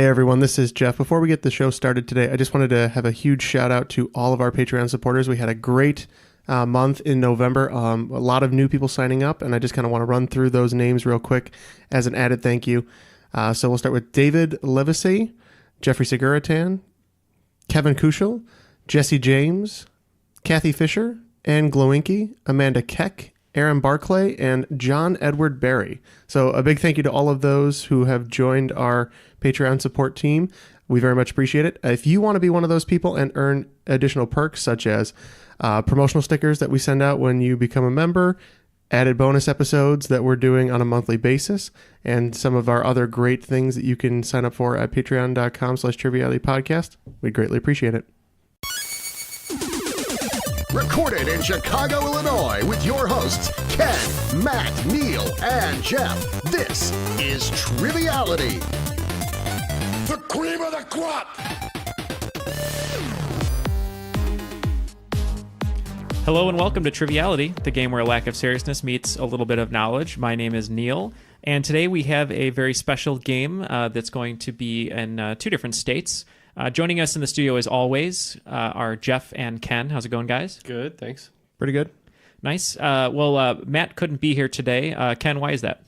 Hey everyone, this is Jeff. Before we get the show started today, I just wanted to have a huge shout out to all of our Patreon supporters. We had a great month in November, a lot of new people signing up, and I just kind of want to run through those names real quick as an added thank you. So we'll start with David Levacy, Jeffrey Seguritan, Kevin Kushel, Jesse James, Kathy Fisher, Ann Glowinky, Amanda Keck, Aaron Barclay, and John Edward Barry. So a big thank you to all of those who have joined our Patreon support team. We very much appreciate it. If you want to be one of those people and earn additional perks such as promotional stickers that we send out when you become a member, added bonus episodes that we're doing on a monthly basis, and some of our other great things that you can sign up for at patreon.com/trivialitypodcast, we'd greatly appreciate it. Recorded in Chicago, Illinois, with your hosts, Ken, Matt, Neal, and Jeff. This is Triviality. The cream of the crop! Hello and welcome to Triviality, the game where a lack of seriousness meets a little bit of knowledge. My name is Neal, and today we have a very special game that's going to be in two different states. Joining us in the studio, as always, are Jeff and Ken. How's it going, guys? Good, thanks. Pretty good. Nice. Matt couldn't be here today. Ken, why is that?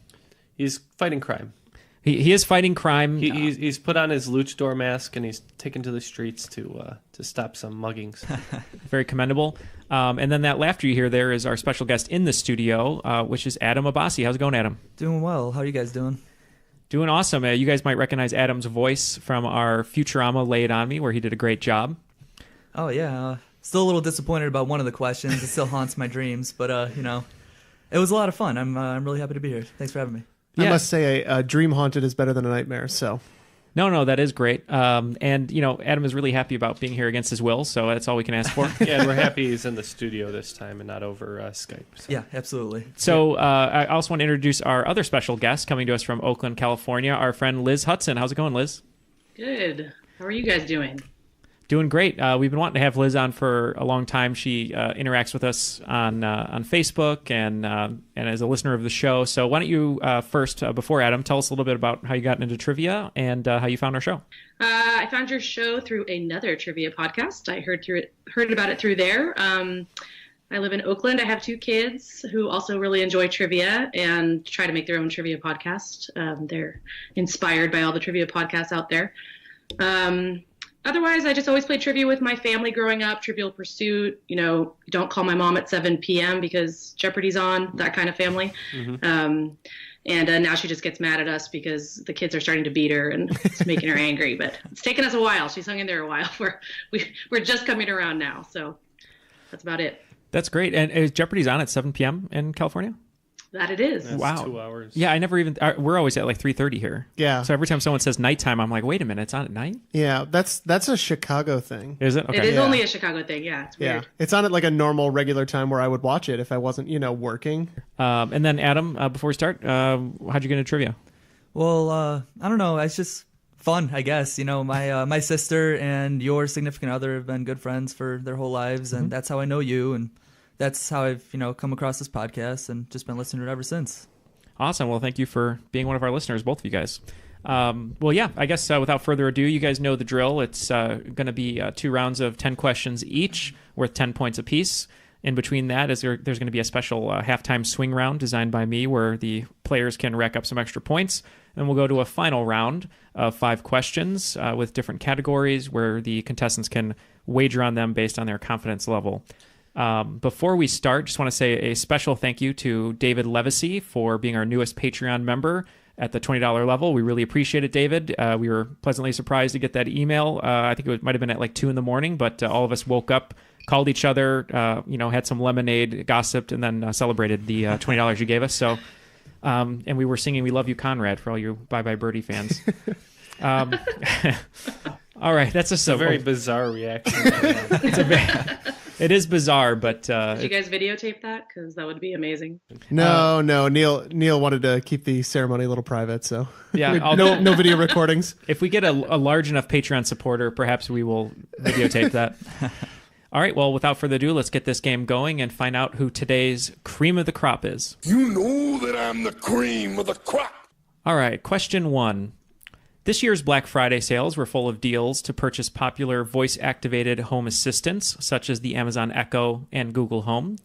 He's fighting crime. He is fighting crime. He's put on his luchador mask and he's taken to the streets to stop some muggings. Very commendable. And then that laughter you hear there is our special guest in the studio, which is Adam Abassi. How's it going, Adam? Doing well. How are you guys doing? Doing awesome. You guys might recognize Adam's voice from our Futurama Lay It On Me, where he did a great job. Oh, yeah. Still a little disappointed about one of the questions. It still haunts my dreams, but, it was a lot of fun. I'm really happy to be here. Thanks for having me. Yeah. I must say a dream haunted is better than a nightmare, so... No, that is great. And, Adam is really happy about being here against his will, so that's all we can ask for. Yeah, and we're happy he's in the studio this time and not over Skype. So. Yeah, absolutely. So I also want to introduce our other special guest coming to us from Oakland, California, our friend Liz Hudson. How's it going, Liz? Good. How are you guys doing? Doing great. We've been wanting to have Liz on for a long time. She interacts with us on Facebook and as a listener of the show. So why don't you first, before Adam, tell us a little bit about how you got into trivia and how you found our show. I found your show through another trivia podcast. I heard about it through there. I live in Oakland. I have two kids who also really enjoy trivia and try to make their own trivia podcast. They're inspired by all the trivia podcasts out there. Otherwise, I just always played trivia with my family growing up, Trivial Pursuit, don't call my mom at 7 p.m. because Jeopardy's on, that kind of family. Mm-hmm. And now she just gets mad at us because the kids are starting to beat her and it's making her angry. But it's taken us a while. She's hung in there a while. We're just coming around now. So that's about it. That's great. And is Jeopardy's on at 7 p.m. in California? That it is. That's wow. 2 hours. Yeah, I never even... we're always at like 3:30 here. Yeah. So every time someone says nighttime, I'm like, wait a minute, it's on at night? Yeah, that's a Chicago thing. Is it? Okay. It is only a Chicago thing, yeah. It's weird. Yeah, it's on at like a normal, regular time where I would watch it if I wasn't, working. And then, Adam, before we start, how'd you get into trivia? Well, I don't know. It's just fun, I guess. My sister and your significant other have been good friends for their whole lives, and that's how I know you, and that's how I've, come across this podcast and just been listening to it ever since. Awesome. Well, thank you for being one of our listeners, both of you guys. I guess without further ado, you guys know the drill. It's going to be 2 rounds of 10 questions each, worth 10 points apiece. In between that, there's going to be a special halftime swing round designed by me where the players can rack up some extra points. And we'll go to a final round of 5 questions with different categories where the contestants can wager on them based on their confidence level. Before we start, just want to say a special thank you to David Levacy for being our newest Patreon member at the $20 level. We really appreciate it, David. We were pleasantly surprised to get that email. I think it might have been at like 2 a.m, but all of us woke up, called each other, had some lemonade, gossiped, and then celebrated the $20 you gave us. So, and we were singing "We Love You, Conrad" for all you Bye Bye Birdie fans. All right, that's just a very bizarre reaction. It is bizarre, but... Did you guys videotape that? Because that would be amazing. No. Neal wanted to keep the ceremony a little private, so yeah, no video recordings. If we get a large enough Patreon supporter, perhaps we will videotape that. All right, well, without further ado, let's get this game going and find out who today's cream of the crop is. You know that I'm the cream of the crop. All right, question 1. This year's Black Friday sales were full of deals to purchase popular voice-activated home assistants, such as the Amazon Echo and Google Home.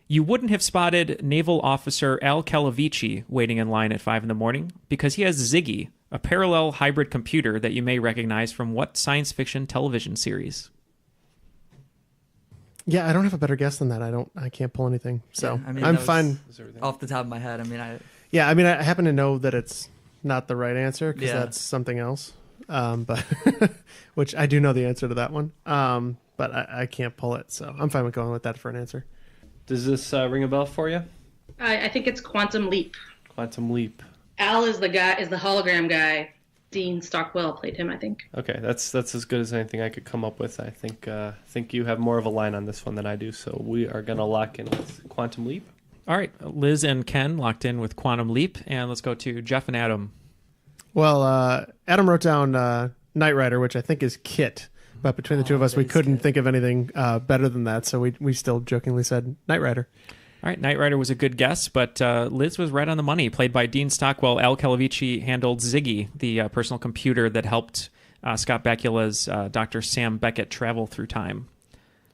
You wouldn't have spotted Naval Officer Al Calavici waiting in line at 5 in the morning because he has Ziggy, a parallel hybrid computer that you may recognize from what science fiction television series? Yeah, I don't have a better guess than that. I can't pull anything. So Yeah, I mean, I'm that was fine. Off the top of my head, I mean, Yeah, I mean, I happen to know that it's not the right answer because Yeah. that's something else. But which I do know the answer to that one. But I can't pull it, so I'm fine with going with that for an answer. Does this ring a bell for you? I think it's Quantum Leap. Quantum Leap. Al is the hologram guy. Dean Stockwell played him, I think. Okay, that's as good as anything I could come up with. I think you have more of a line on this one than I do, so we are going to lock in with Quantum Leap. All right, Liz and Ken locked in with Quantum Leap, and let's go to Jeff and Adam. Well, Adam wrote down Knight Rider, which I think is Kit. But between the two of us, we couldn't think of anything better than that, so we still jokingly said Knight Rider. All right, Knight Rider was a good guess, but Liz was right on the money. Played by Dean Stockwell, Al Calavici handled Ziggy, the personal computer that helped Scott Bakula's Dr. Sam Beckett travel through time.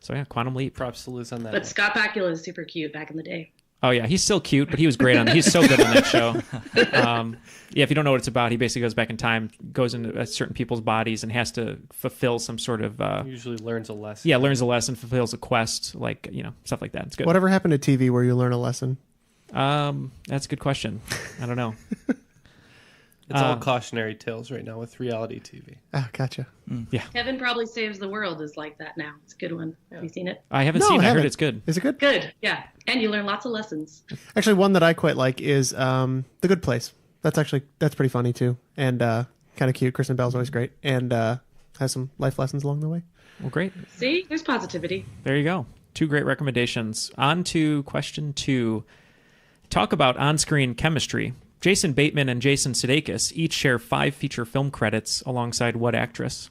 So yeah, Quantum Leap. Props to Liz on that. But Scott Bakula is super cute back in the day. Oh yeah, he's still cute, but he was great on. He's so good on that show. Yeah, if you don't know what it's about, he basically goes back in time, goes into certain people's bodies, and has to fulfill some sort of. Usually learns a lesson. Yeah, learns a lesson, fulfills a quest, like stuff like that. It's good. Whatever happened to TV where you learn a lesson? That's a good question. I don't know. It's all cautionary tales right now with reality TV. Oh, gotcha. Yeah, Kevin Probably Saves the World is like that now. It's a good one. Have you seen it? I haven't No, seen it. I haven't. heard it's good. Is it good? Good, yeah. And you learn lots of lessons. Actually, one that I quite like is The Good Place. That's pretty funny too, and kind of cute. Kristen Bell's always great, and has some life lessons along the way. Well, great. See, there's positivity. There you go. 2 great recommendations. On to question 2. Talk about on-screen chemistry. Jason Bateman and Jason Sudeikis each share 5 feature film credits alongside what actress?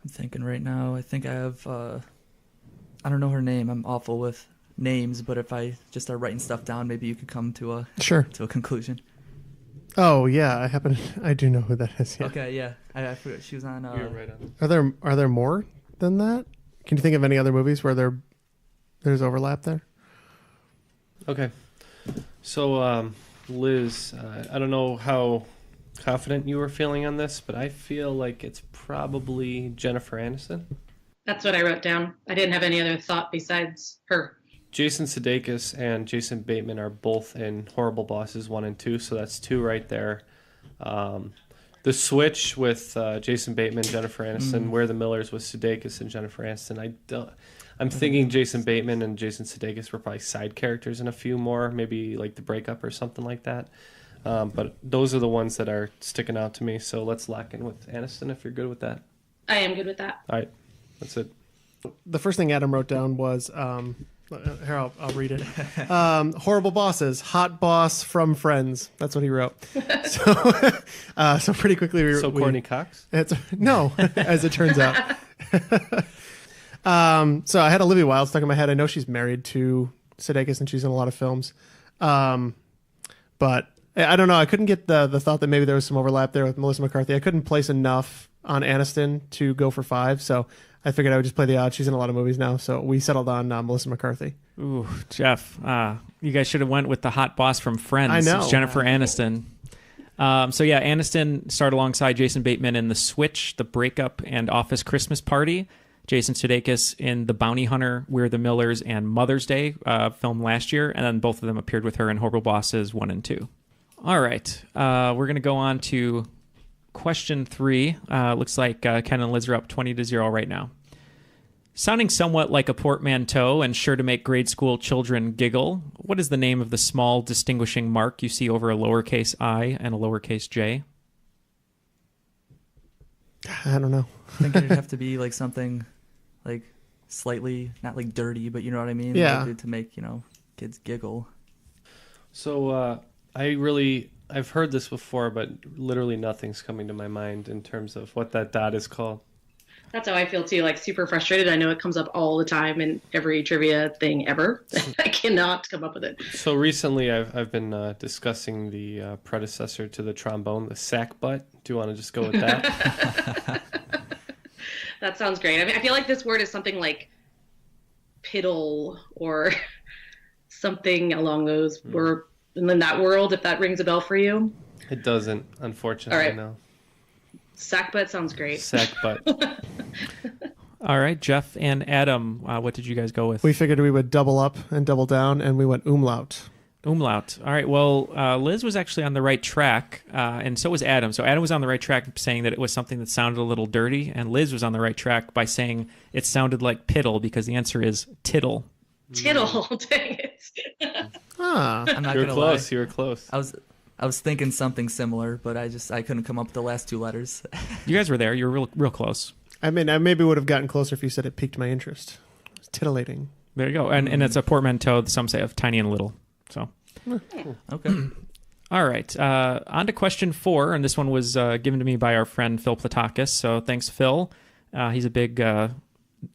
I'm thinking right now. I think I have. I don't know her name. I'm awful with names, but if I just start writing stuff down, maybe you could come to a conclusion. Oh yeah, I do know who that is. Yeah. Okay, yeah. I forgot she was on. You're right on. Are there more than that? Can you think of any other movies where there's overlap there? Okay. So, Liz, I don't know how confident you were feeling on this, but I feel like it's probably Jennifer Aniston. That's what I wrote down. I didn't have any other thought besides her. Jason Sudeikis and Jason Bateman are both in Horrible Bosses 1 and 2, so that's 2 right there. The switch with Jason Bateman, Jennifer Aniston, Where the Millers with Sudeikis and Jennifer Aniston, I'm thinking Jason Bateman and Jason Sudeikis were probably side characters in a few more, maybe like The Breakup or something like that. But those are the ones that are sticking out to me, so let's lock in with Aniston if you're good with that. I am good with that. All right, that's it. The first thing Adam wrote down was here, I'll read it. Horrible Bosses, hot boss from Friends. That's what he wrote. So pretty quickly we Courtney Cox? No, as it turns out. So I had Olivia Wilde stuck in my head. I know she's married to Sudeikis and she's in a lot of films. But I don't know. I couldn't get the thought that maybe there was some overlap there with Melissa McCarthy. I couldn't place enough on Aniston to go for 5. So I figured I would just play the odds. She's in a lot of movies now. So we settled on Melissa McCarthy. Ooh, Jeff, you guys should have went with the hot boss from Friends. I know. It's Jennifer Aniston. So yeah, Aniston starred alongside Jason Bateman in The Switch, The Breakup, and Office Christmas Party. Jason Sudeikis in The Bounty Hunter, We're the Millers, and Mother's Day, filmed last year. And then both of them appeared with her in Horrible Bosses 1 and 2. All right. We're going to go on to question 3. Looks like Ken and Liz are up 20-0 right now. Sounding somewhat like a portmanteau and sure to make grade school children giggle, what is the name of the small distinguishing mark you see over a lowercase I and a lowercase j? I don't know. I think it'd have to be like something like slightly, not like dirty, but you know what I mean? Yeah. Like, to make, kids giggle. So I've heard this before, but literally nothing's coming to my mind in terms of what that dot is called. That's how I feel too, like super frustrated. I know it comes up all the time in every trivia thing ever. I cannot come up with it. So recently I've been discussing the predecessor to the trombone, the sack butt. Do you want to just go with that? That sounds great. I mean, I feel like this word is something like piddle or something along those or in that world, if that rings a bell for you. It doesn't, unfortunately, All right. no. Sack butt sounds great. Sack butt. All right, Jeff and Adam, what did you guys go with? We figured we would double up and double down, and we went umlaut. Umlaut. All right. Well, Liz was actually on the right track, and so was Adam. So Adam was on the right track saying that it was something that sounded a little dirty, and Liz was on the right track by saying it sounded like piddle because the answer is tittle. Tittle, dang it. Ah, I'm not You were gonna close. lie. You were close. I was thinking something similar, but I couldn't come up with the last two letters. You guys were there. You were real close. I mean, I maybe would have gotten closer if you said it piqued my interest. It's titillating. There you go. And it's a portmanteau, some say, of tiny and little. So, Okay. all right. On to question 4, and this one was given to me by our friend Phil Platakis. So thanks, Phil. He's a big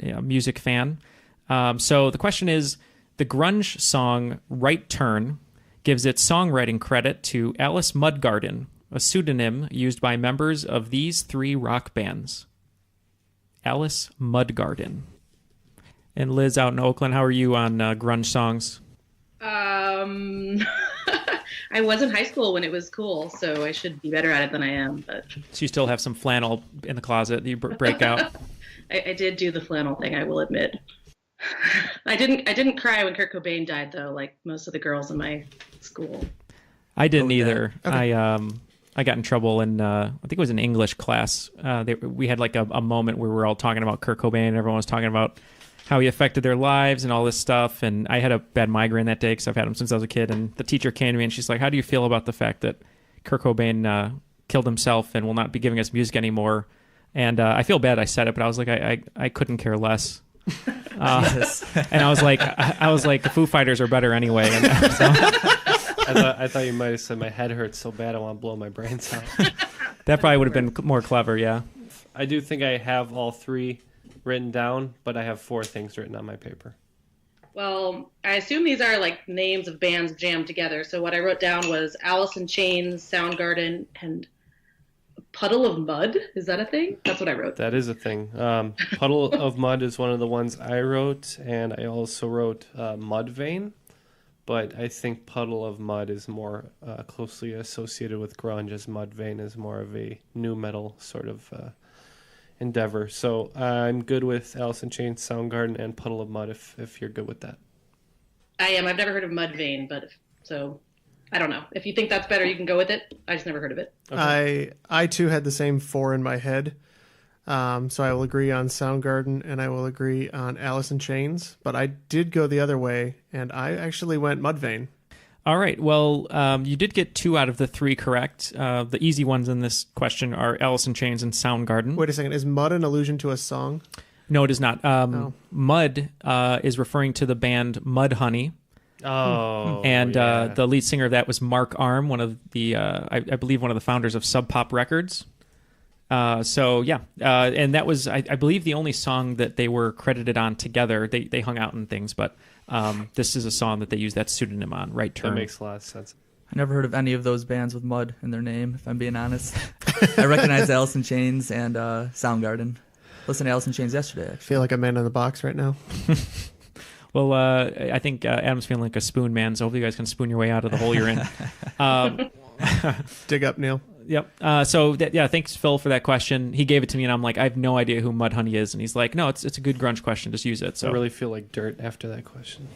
music fan. So the question is, the grunge song Right Turn gives its songwriting credit to Alice Mudgarden, a pseudonym used by members of these 3 rock bands. Alice Mudgarden. And Liz, out in Oakland, how are you on grunge songs? I was in high school when it was cool, so I should be better at it than I am. But So you still have some flannel in the closet that you break out? I did do the flannel thing, I will admit. I didn't cry when Kurt Cobain died, though, like most of the girls in my school. I didn't Oh, yeah. either. Okay. I got in trouble in I think it was an English class. We had like a moment where we were all talking about Kurt Cobain, and everyone was talking about how he affected their lives and all this stuff. And I had a bad migraine that day because I've had them since I was a kid. And the teacher came to me and she's like, "How do you feel about the fact that Kurt Cobain killed himself and will not be giving us music anymore?" And I feel bad I said it, but I was like, I couldn't care less. Jesus. And I was like, the Foo Fighters are better anyway. And so, I thought you might have said my head hurts so bad I want to blow my brains out. that probably would have been more clever, yeah. I do think I have all 3 written down, but I have 4 things written on my paper. Well, I assume these are like names of bands jammed together. So what I wrote down was Alice in Chains, Soundgarden, and Puddle of Mud. Is that a thing? That's what I wrote. That is a thing. Puddle of Mud is one of the ones I wrote, and I also wrote Mudvayne. But I think Puddle of Mud is more closely associated with grunge, as Mudvayne is more of a nu metal sort of endeavor. So I'm good with Alice in Chains, Soundgarden, and Puddle of Mud if you're good with that. I am. I've never heard of Mudvayne, but so I don't know. If you think that's better, you can go with it. I just never heard of it. Okay. I too had the same 4 in my head. So I will agree on Soundgarden and I will agree on Alice in Chains. But I did go the other way, and I actually went Mudvayne. All right. Well, you did get 2 out of the 3 correct. The easy ones in this question are Alice in Chains and Soundgarden. Wait a second. Is Mud an allusion to a song? No, it is not. No. Mud is referring to the band Mudhoney. Oh, And yeah. the lead singer of that was Mark Arm, one of the, I believe, one of the founders of Sub Pop Records. So yeah, and that was, I believe, the only song that they were credited on together. They hung out and things, but this is a song that they used that pseudonym on, Right Turn. That makes a lot of sense. I never heard of any of those bands with mud in their name, if I'm being honest. I recognize Alice in Chains and Soundgarden. Listened to Alice in Chains yesterday, I actually. feel like a man in the box right now. Well, I think Adam's feeling like a spoon man, so hopefully you guys can spoon your way out of the hole you're in. Dig up, Neal. Yep. Thanks, Phil, for that question. He gave it to me, and I'm like, I have no idea who Mudhoney is. And he's like, no, it's a good grunge question. Just use it. So I really feel like dirt after that question.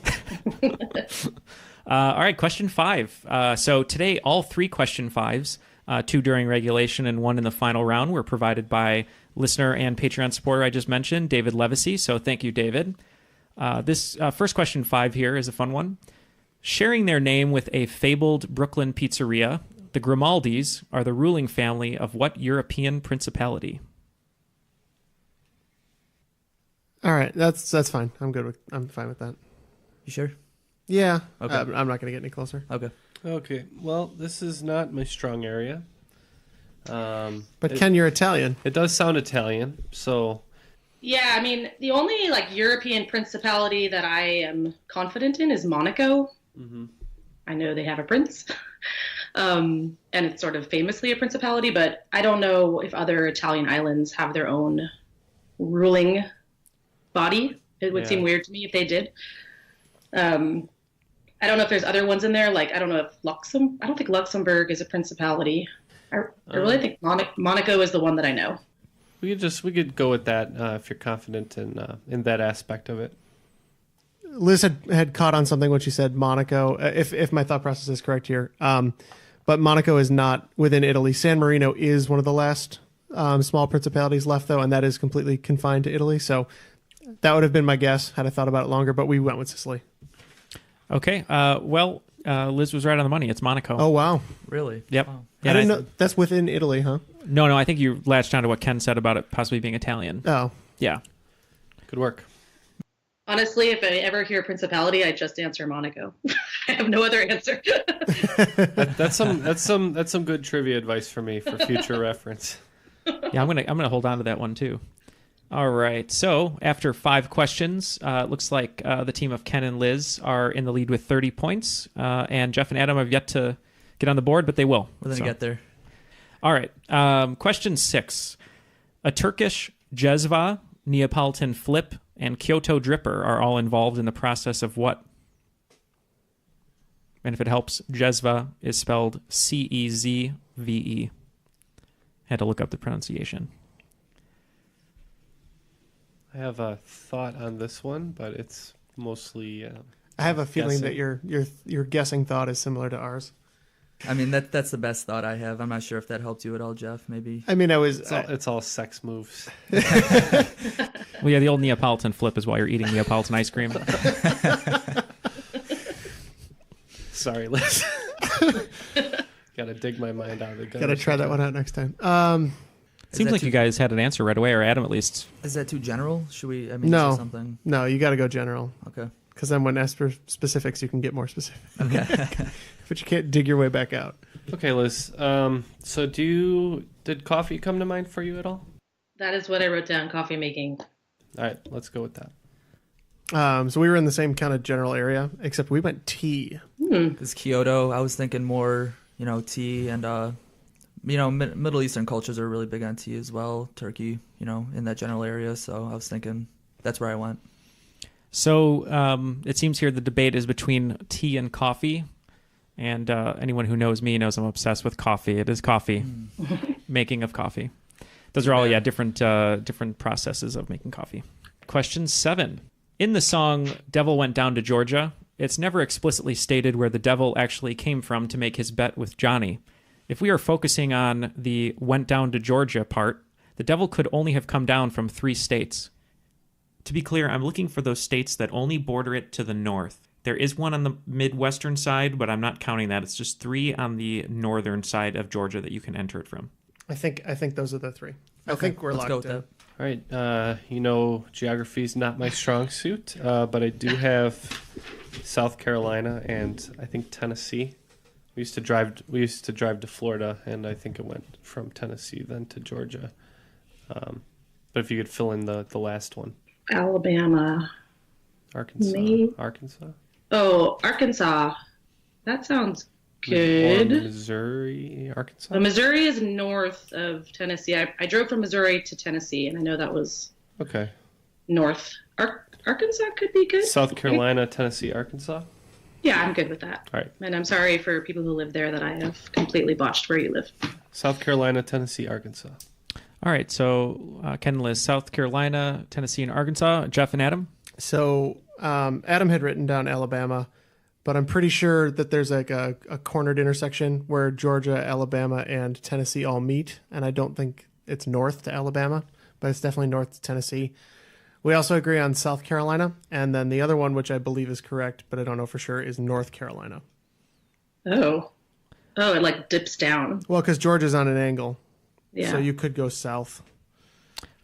All right, question 5. So today, all 3 question 5s, 2 during regulation and 1 in the final round, were provided by listener and Patreon supporter I just mentioned, David Levesey. So thank you, David. This first question 5 here is a fun one. Sharing their name with a fabled Brooklyn pizzeria, the Grimaldis are the ruling family of what European principality? All right, that's fine. I'm fine with that. You sure? Yeah. Okay. I'm not going to get any closer. Okay. Okay, well, this is not my strong area. But Ken, you're Italian. It does sound Italian, so Yeah, I mean, the only like European principality that I am confident in is Monaco. Mm-hmm. I know they have a prince, and it's sort of famously a principality, but I don't know if other Italian islands have their own ruling body. It would seem weird to me if they did. I don't know if there's other ones in there. Like, I don't know if I don't think Luxembourg is a principality. I really think Monaco is the one that I know. We could go with that if you're confident in that aspect of it. Liz had caught on something when she said Monaco, if my thought process is correct here. But Monaco is not within Italy. San Marino is one of the last small principalities left, though, and that is completely confined to Italy. So that would have been my guess had I thought about it longer, but we went with Sicily. Okay. Liz was right on the money. It's Monaco. Oh, wow. Really? Yep. Wow. I didn't know. That's within Italy, huh? No, I think you latched on to what Ken said about it possibly being Italian. Oh. Yeah. Good work. Honestly, if I ever hear principality, I just answer Monaco. I have no other answer. That's some good trivia advice for me for future reference. Yeah, I'm gonna hold on to that one too. All right. So after 5 questions, it looks like the team of Ken and Liz are in the lead with 30 points, and Jeff and Adam have yet to get on the board, but they will. We're going to get there. All right. Question 6. A Turkish jezva, Neapolitan flip, and Kyoto dripper are all involved in the process of what? And if it helps, jezva is spelled Cezve. Had to look up the pronunciation. I have a thought on this one, but it's mostly. I have a feeling guessing. that your guessing thought is similar to ours. I mean, that's the best thought I have. I'm not sure if that helped you at all, Jeff. Maybe. I mean, It's all sex moves. Well, yeah, the old Neapolitan flip is while you're eating Neapolitan ice cream. Sorry, Liz. Gotta dig my mind out of the gutter. Gotta try that one out next time. Seems like you guys had an answer right away, or Adam at least. Is that too general? Should we? I mean, No. say something. No, you got to go general. Okay. Because then when asked for specifics, you can get more specific. Okay. But you can't dig your way back out. Okay, Liz. So did coffee come to mind for you at all? That is what I wrote down, coffee making. All right, let's go with that. So we were in the same kind of general area, except we went tea. Because Kyoto, I was thinking more, tea and, Middle Eastern cultures are really big on tea as well. Turkey, in that general area. So I was thinking that's where I went. So it seems here the debate is between tea and coffee. And anyone who knows me knows I'm obsessed with coffee. It is coffee, making of coffee. Those are all, different processes of making coffee. Question 7. In the song Devil Went Down to Georgia, it's never explicitly stated where the devil actually came from to make his bet with Johnny. If we are focusing on the went down to Georgia part, the devil could only have come down from 3 states. To be clear, I'm looking for those states that only border it to the north. There is one on the Midwestern side, but I'm not counting that. It's just 3 on the northern side of Georgia that you can enter it from. I think those are the 3. I think we're Let's locked go with in. that. All right, geography's not my strong suit, but I do have South Carolina and I think Tennessee. We used to drive to Florida, and I think it went from Tennessee then to Georgia. But if you could fill in the last one, Alabama. Arkansas. Oh, Arkansas. That sounds good. Or Missouri, Arkansas. Well, Missouri is north of Tennessee. I drove from Missouri to Tennessee, and I know that was Okay. north. Arkansas could be good. South Carolina, Tennessee, Arkansas. Yeah, I'm good with that. All right. And I'm sorry for people who live there that I have completely botched where you live. South Carolina, Tennessee, Arkansas. All right, so Ken and Liz, South Carolina, Tennessee, and Arkansas. Jeff and Adam? So Adam had written down Alabama, but I'm pretty sure that there's like a cornered intersection where Georgia, Alabama, and Tennessee all meet, and I don't think it's north to Alabama, but it's definitely north to Tennessee. We also agree on South Carolina, and then the other one, which I believe is correct, but I don't know for sure, is North Carolina. Oh, it like dips down. Well, because Georgia's on an angle, Yeah. so you could go south.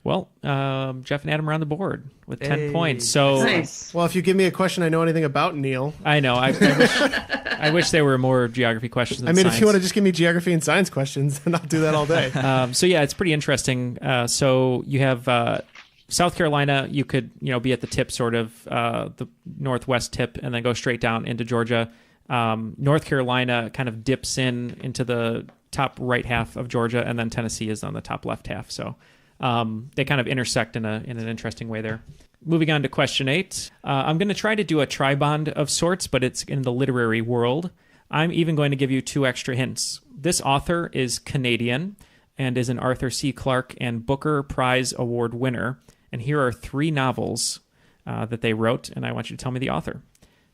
Well, Jeff and Adam are on the board with 10 Hey. points. So Nice. Well, if you give me a question I know anything about, Neal. I know. I wish there were more geography questions than I mean, science. if you want to just give me geography and science questions, then I'll do that all day. So yeah, it's pretty interesting. So you have South Carolina, you could, be at the tip, sort of the northwest tip, and then go straight down into Georgia. North Carolina kind of dips into the top right half of Georgia, and then Tennessee is on the top left half. So they kind of intersect in an interesting way there. Moving on to question 8. I'm going to try to do a tribond of sorts, but it's in the literary world. I'm even going to give you 2 extra hints. This author is Canadian and is an Arthur C. Clarke and Booker Prize Award winner. And here are 3 novels that they wrote, and I want you to tell me the author.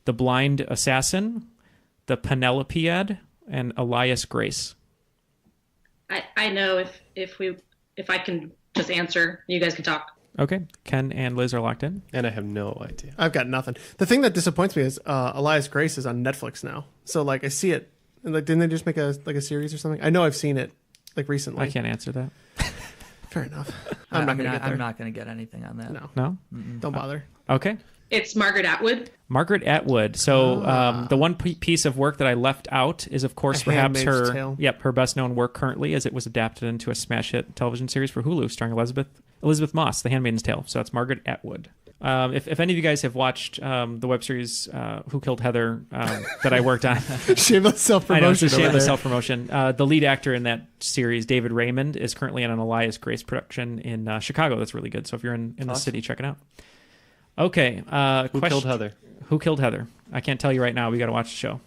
The Blind Assassin, The Penelopiad, and Elias Grace. I know if I can just answer, you guys can talk. Okay. Ken and Liz are locked in. And I have no idea. I've got nothing. The thing that disappoints me is Elias Grace is on Netflix now. So like I see it. And like, didn't they just make a series or something? I know I've seen it like recently. I can't answer that. Fair enough. I'm not going to get anything on that. No? Mm-mm. Don't bother. Okay. It's Margaret Atwood. Margaret Atwood. So the one piece of work that I left out is, of course, perhaps Handmaid's Tale. her best known work currently, as it was adapted into a smash hit television series for Hulu starring Elizabeth Moss, The Handmaid's Tale. So that's Margaret Atwood. If any of you guys have watched the web series Who Killed Heather that I worked on. Shameless self-promotion. I know, it's a shameless self-promotion. The lead actor in that series, David Raymond, is currently in an Elias Grace production in Chicago. That's really good. So if you're in the city, check it out. Okay. Who killed Heather? Who killed Heather? I can't tell you right now. We got to watch the show.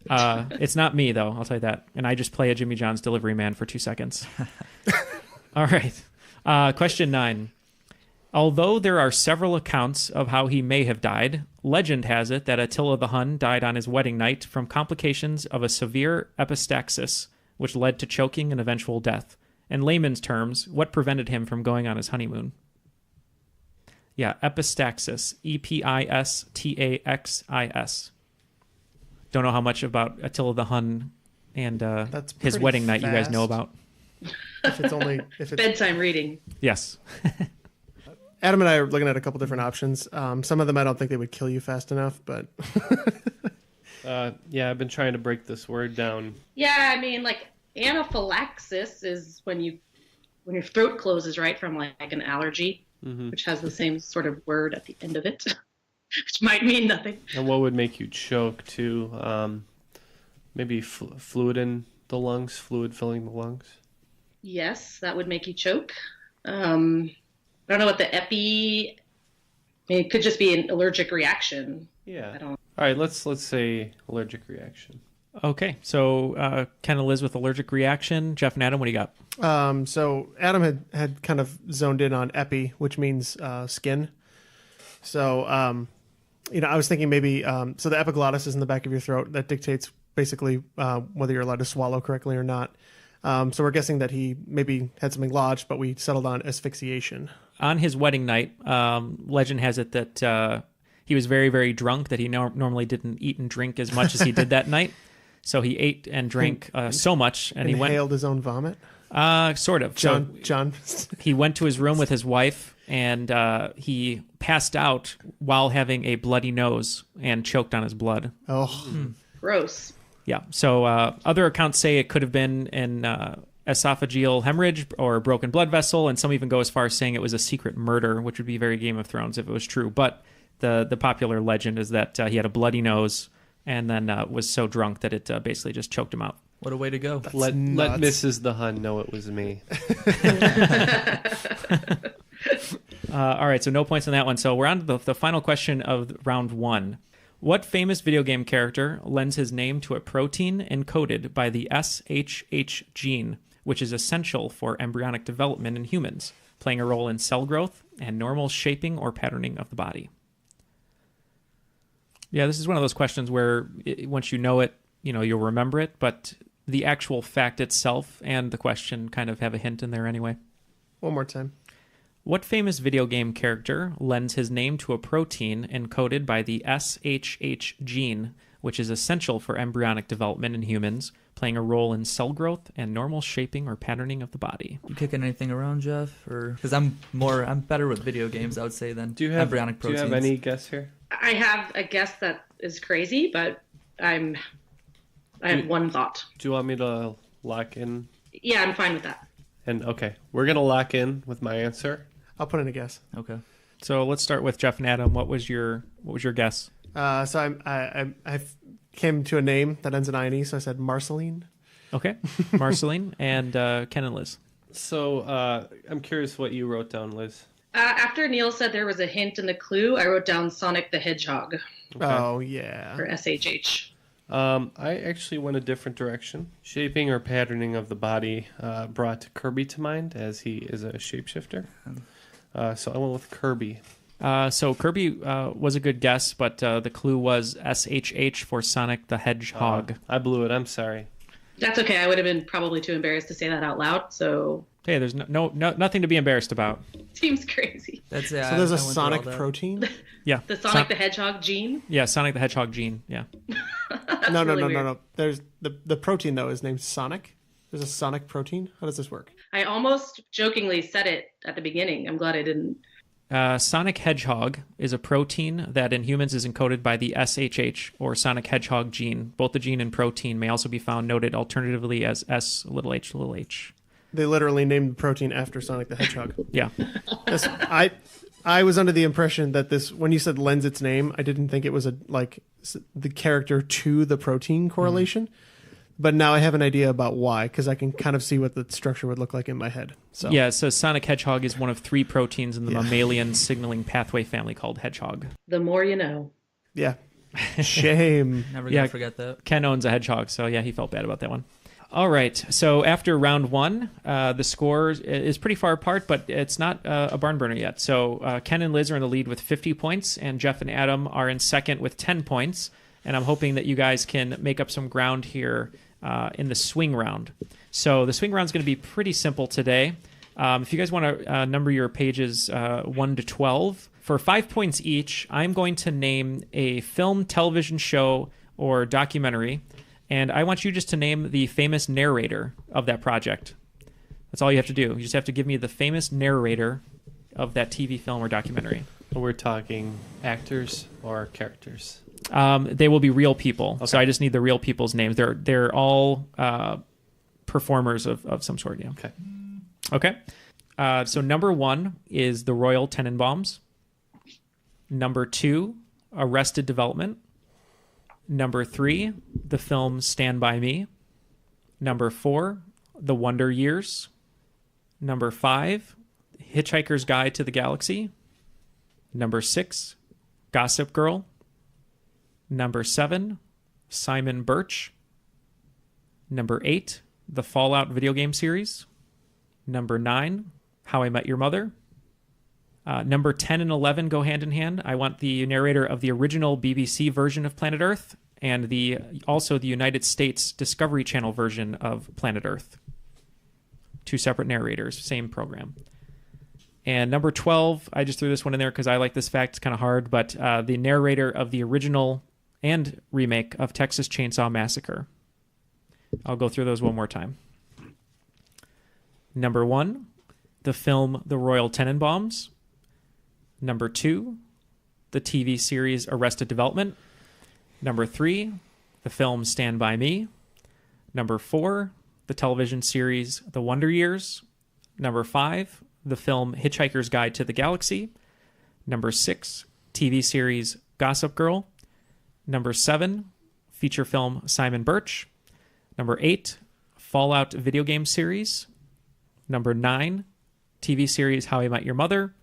It's not me, though. I'll tell you that. And I just play a Jimmy John's delivery man for 2 seconds. All right. Question 9. Although there are several accounts of how he may have died, legend has it that Attila the Hun died on his wedding night from complications of a severe epistaxis, which led to choking and eventual death. In layman's terms, what prevented him from going on his honeymoon? Yeah, epistaxis. Epistaxis. Don't know how much about Attila the Hun and That's his pretty wedding night you guys know fast. about. If it's Bedtime reading. Yes. Adam and I are looking at a couple different options. Some of them I don't think they would kill you fast enough, but Yeah, I've been trying to break this word down. Yeah, I mean, like anaphylaxis is when your throat closes, right, from like an allergy, which has the same sort of word at the end of it, which might mean nothing. And what would make you choke too? Maybe fluid in the lungs, fluid filling the lungs. Yes, that would make you choke. I don't know what the I mean, it could just be an allergic reaction. Yeah. I don't. All right, let's say allergic reaction. Okay, so Ken and Liz with allergic reaction. Jeff and Adam, what do you got? So Adam had kind of zoned in on epi, which means skin. So I was thinking maybe so the epiglottis is in the back of your throat. That dictates basically whether you're allowed to swallow correctly or not. So we're guessing that he maybe had something lodged, but we settled on asphyxiation. On his wedding night, legend has it that he was very, very drunk, that he normally didn't eat and drink as much as he did that night. So he ate and drank so much, and he inhaled his own vomit. Sort of. John. He went to his room with his wife, and he passed out while having a bloody nose and choked on his blood. Oh, Gross. Yeah. So other accounts say it could have been an esophageal hemorrhage or a broken blood vessel, and some even go as far as saying it was a secret murder, which would be very Game of Thrones if it was true. But the popular legend is that he had a bloody nose and then was so drunk that it basically just choked him out. What a way to go. Let Mrs. the Hun know it was me. All right, so no points on that one. So we're on to the final question of round 1. What famous video game character lends his name to a protein encoded by the SHH gene, which is essential for embryonic development in humans, playing a role in cell growth and normal shaping or patterning of the body? Yeah, this is one of those questions where once you know it, you'll remember it, but the actual fact itself and the question kind of have a hint in there anyway. one more time. What famous video game character lends his name to a protein encoded by the SHH gene, which is essential for embryonic development in humans, playing a role in cell growth and normal shaping or patterning of the body? You kicking anything around, Jeff? Or because I'm better with video games, I would say, than embryonic proteins. Do you have any guess here? I have a guess that is crazy, but I have one thought. Do you want me to lock in? Yeah, I'm fine with that. And okay, we're gonna lock in with my answer. I'll put in a guess. Okay. So let's start with Jeff and Adam. What was your guess? So I came to a name that ends in INE, so I said Marceline. Okay, Marceline and Ken and Liz. So I'm curious what you wrote down, Liz. After Neal said there was a hint in the clue, I wrote down Sonic the Hedgehog Oh, yeah. for SHH. I actually went a different direction. Shaping or patterning of the body brought Kirby to mind, as he is a shapeshifter. So I went with Kirby. So Kirby was a good guess, but the clue was SHH for Sonic the Hedgehog. I blew it. I'm sorry. That's okay. I would have been probably too embarrassed to say that out loud, so Hey, there's nothing to be embarrassed about. seems crazy. That's So there's a Sonic protein? Yeah. The Sonic the Hedgehog gene? Yeah, Sonic the Hedgehog gene. Yeah. No. really weird. No. There's the protein, though, is named Sonic. There's a Sonic protein. How does this work? I almost jokingly said it at the beginning. I'm glad I didn't. Sonic Hedgehog is a protein that in humans is encoded by the SHH or Sonic Hedgehog gene. Both the gene and protein may also be found noted alternatively as SH. They literally named the protein after Sonic the Hedgehog. Yeah. I was under the impression that this, when you said lends its name, I didn't think it was the character to the protein correlation. But now I have an idea about why, because I can kind of see what the structure would look like in my head. So Yeah, so Sonic Hedgehog is one of 3 proteins in the mammalian signaling pathway family called hedgehog. The more you know. Yeah. Shame. Never gonna forget that. Ken owns a hedgehog, so yeah, he felt bad about that one. All right, so after round 1, the score is pretty far apart, but it's not a barn burner yet. So Ken and Liz are in the lead with 50 points, and Jeff and Adam are in second with 10 points. And I'm hoping that you guys can make up some ground here in the swing round. So the swing round is going to be pretty simple today. If you guys want to number your pages 1 to 12, for 5 points each, I'm going to name a film, television show, or documentary. And I want you just to name the famous narrator of that project. That's all you have to do. You just have to give me the famous narrator of that TV film or documentary. We're talking actors or characters? They will be real people. Okay. So I just need the real people's names. They're all performers of some sort. Yeah. Okay. So number 1 is the Royal Tenenbaums. Number 2, Arrested Development. Number 3, the film Stand By Me. Number 4, The Wonder Years. Number 5, Hitchhiker's Guide to the Galaxy. Number 6, Gossip Girl. Number 7, Simon Birch. Number 8, the Fallout video game series. Number 9, How I Met Your Mother. Number 10 and 11 go hand in hand. I want the narrator of the original BBC version of Planet Earth and also the United States Discovery Channel version of Planet Earth. 2 separate narrators, same program. And number 12, I just threw this one in there because I like this fact. It's kind of hard, but the narrator of the original and remake of Texas Chainsaw Massacre. I'll go through those one more time. Number 1, the film The Royal Tenenbaums. Number 2, the TV series Arrested Development. Number 3, the film Stand By Me. Number 4, the television series The Wonder Years. Number 5, the film Hitchhiker's Guide to the Galaxy. Number 6, TV series Gossip Girl. Number 7, feature film Simon Birch. Number 8, Fallout video game series. Number 9, TV series How I Met Your Mother.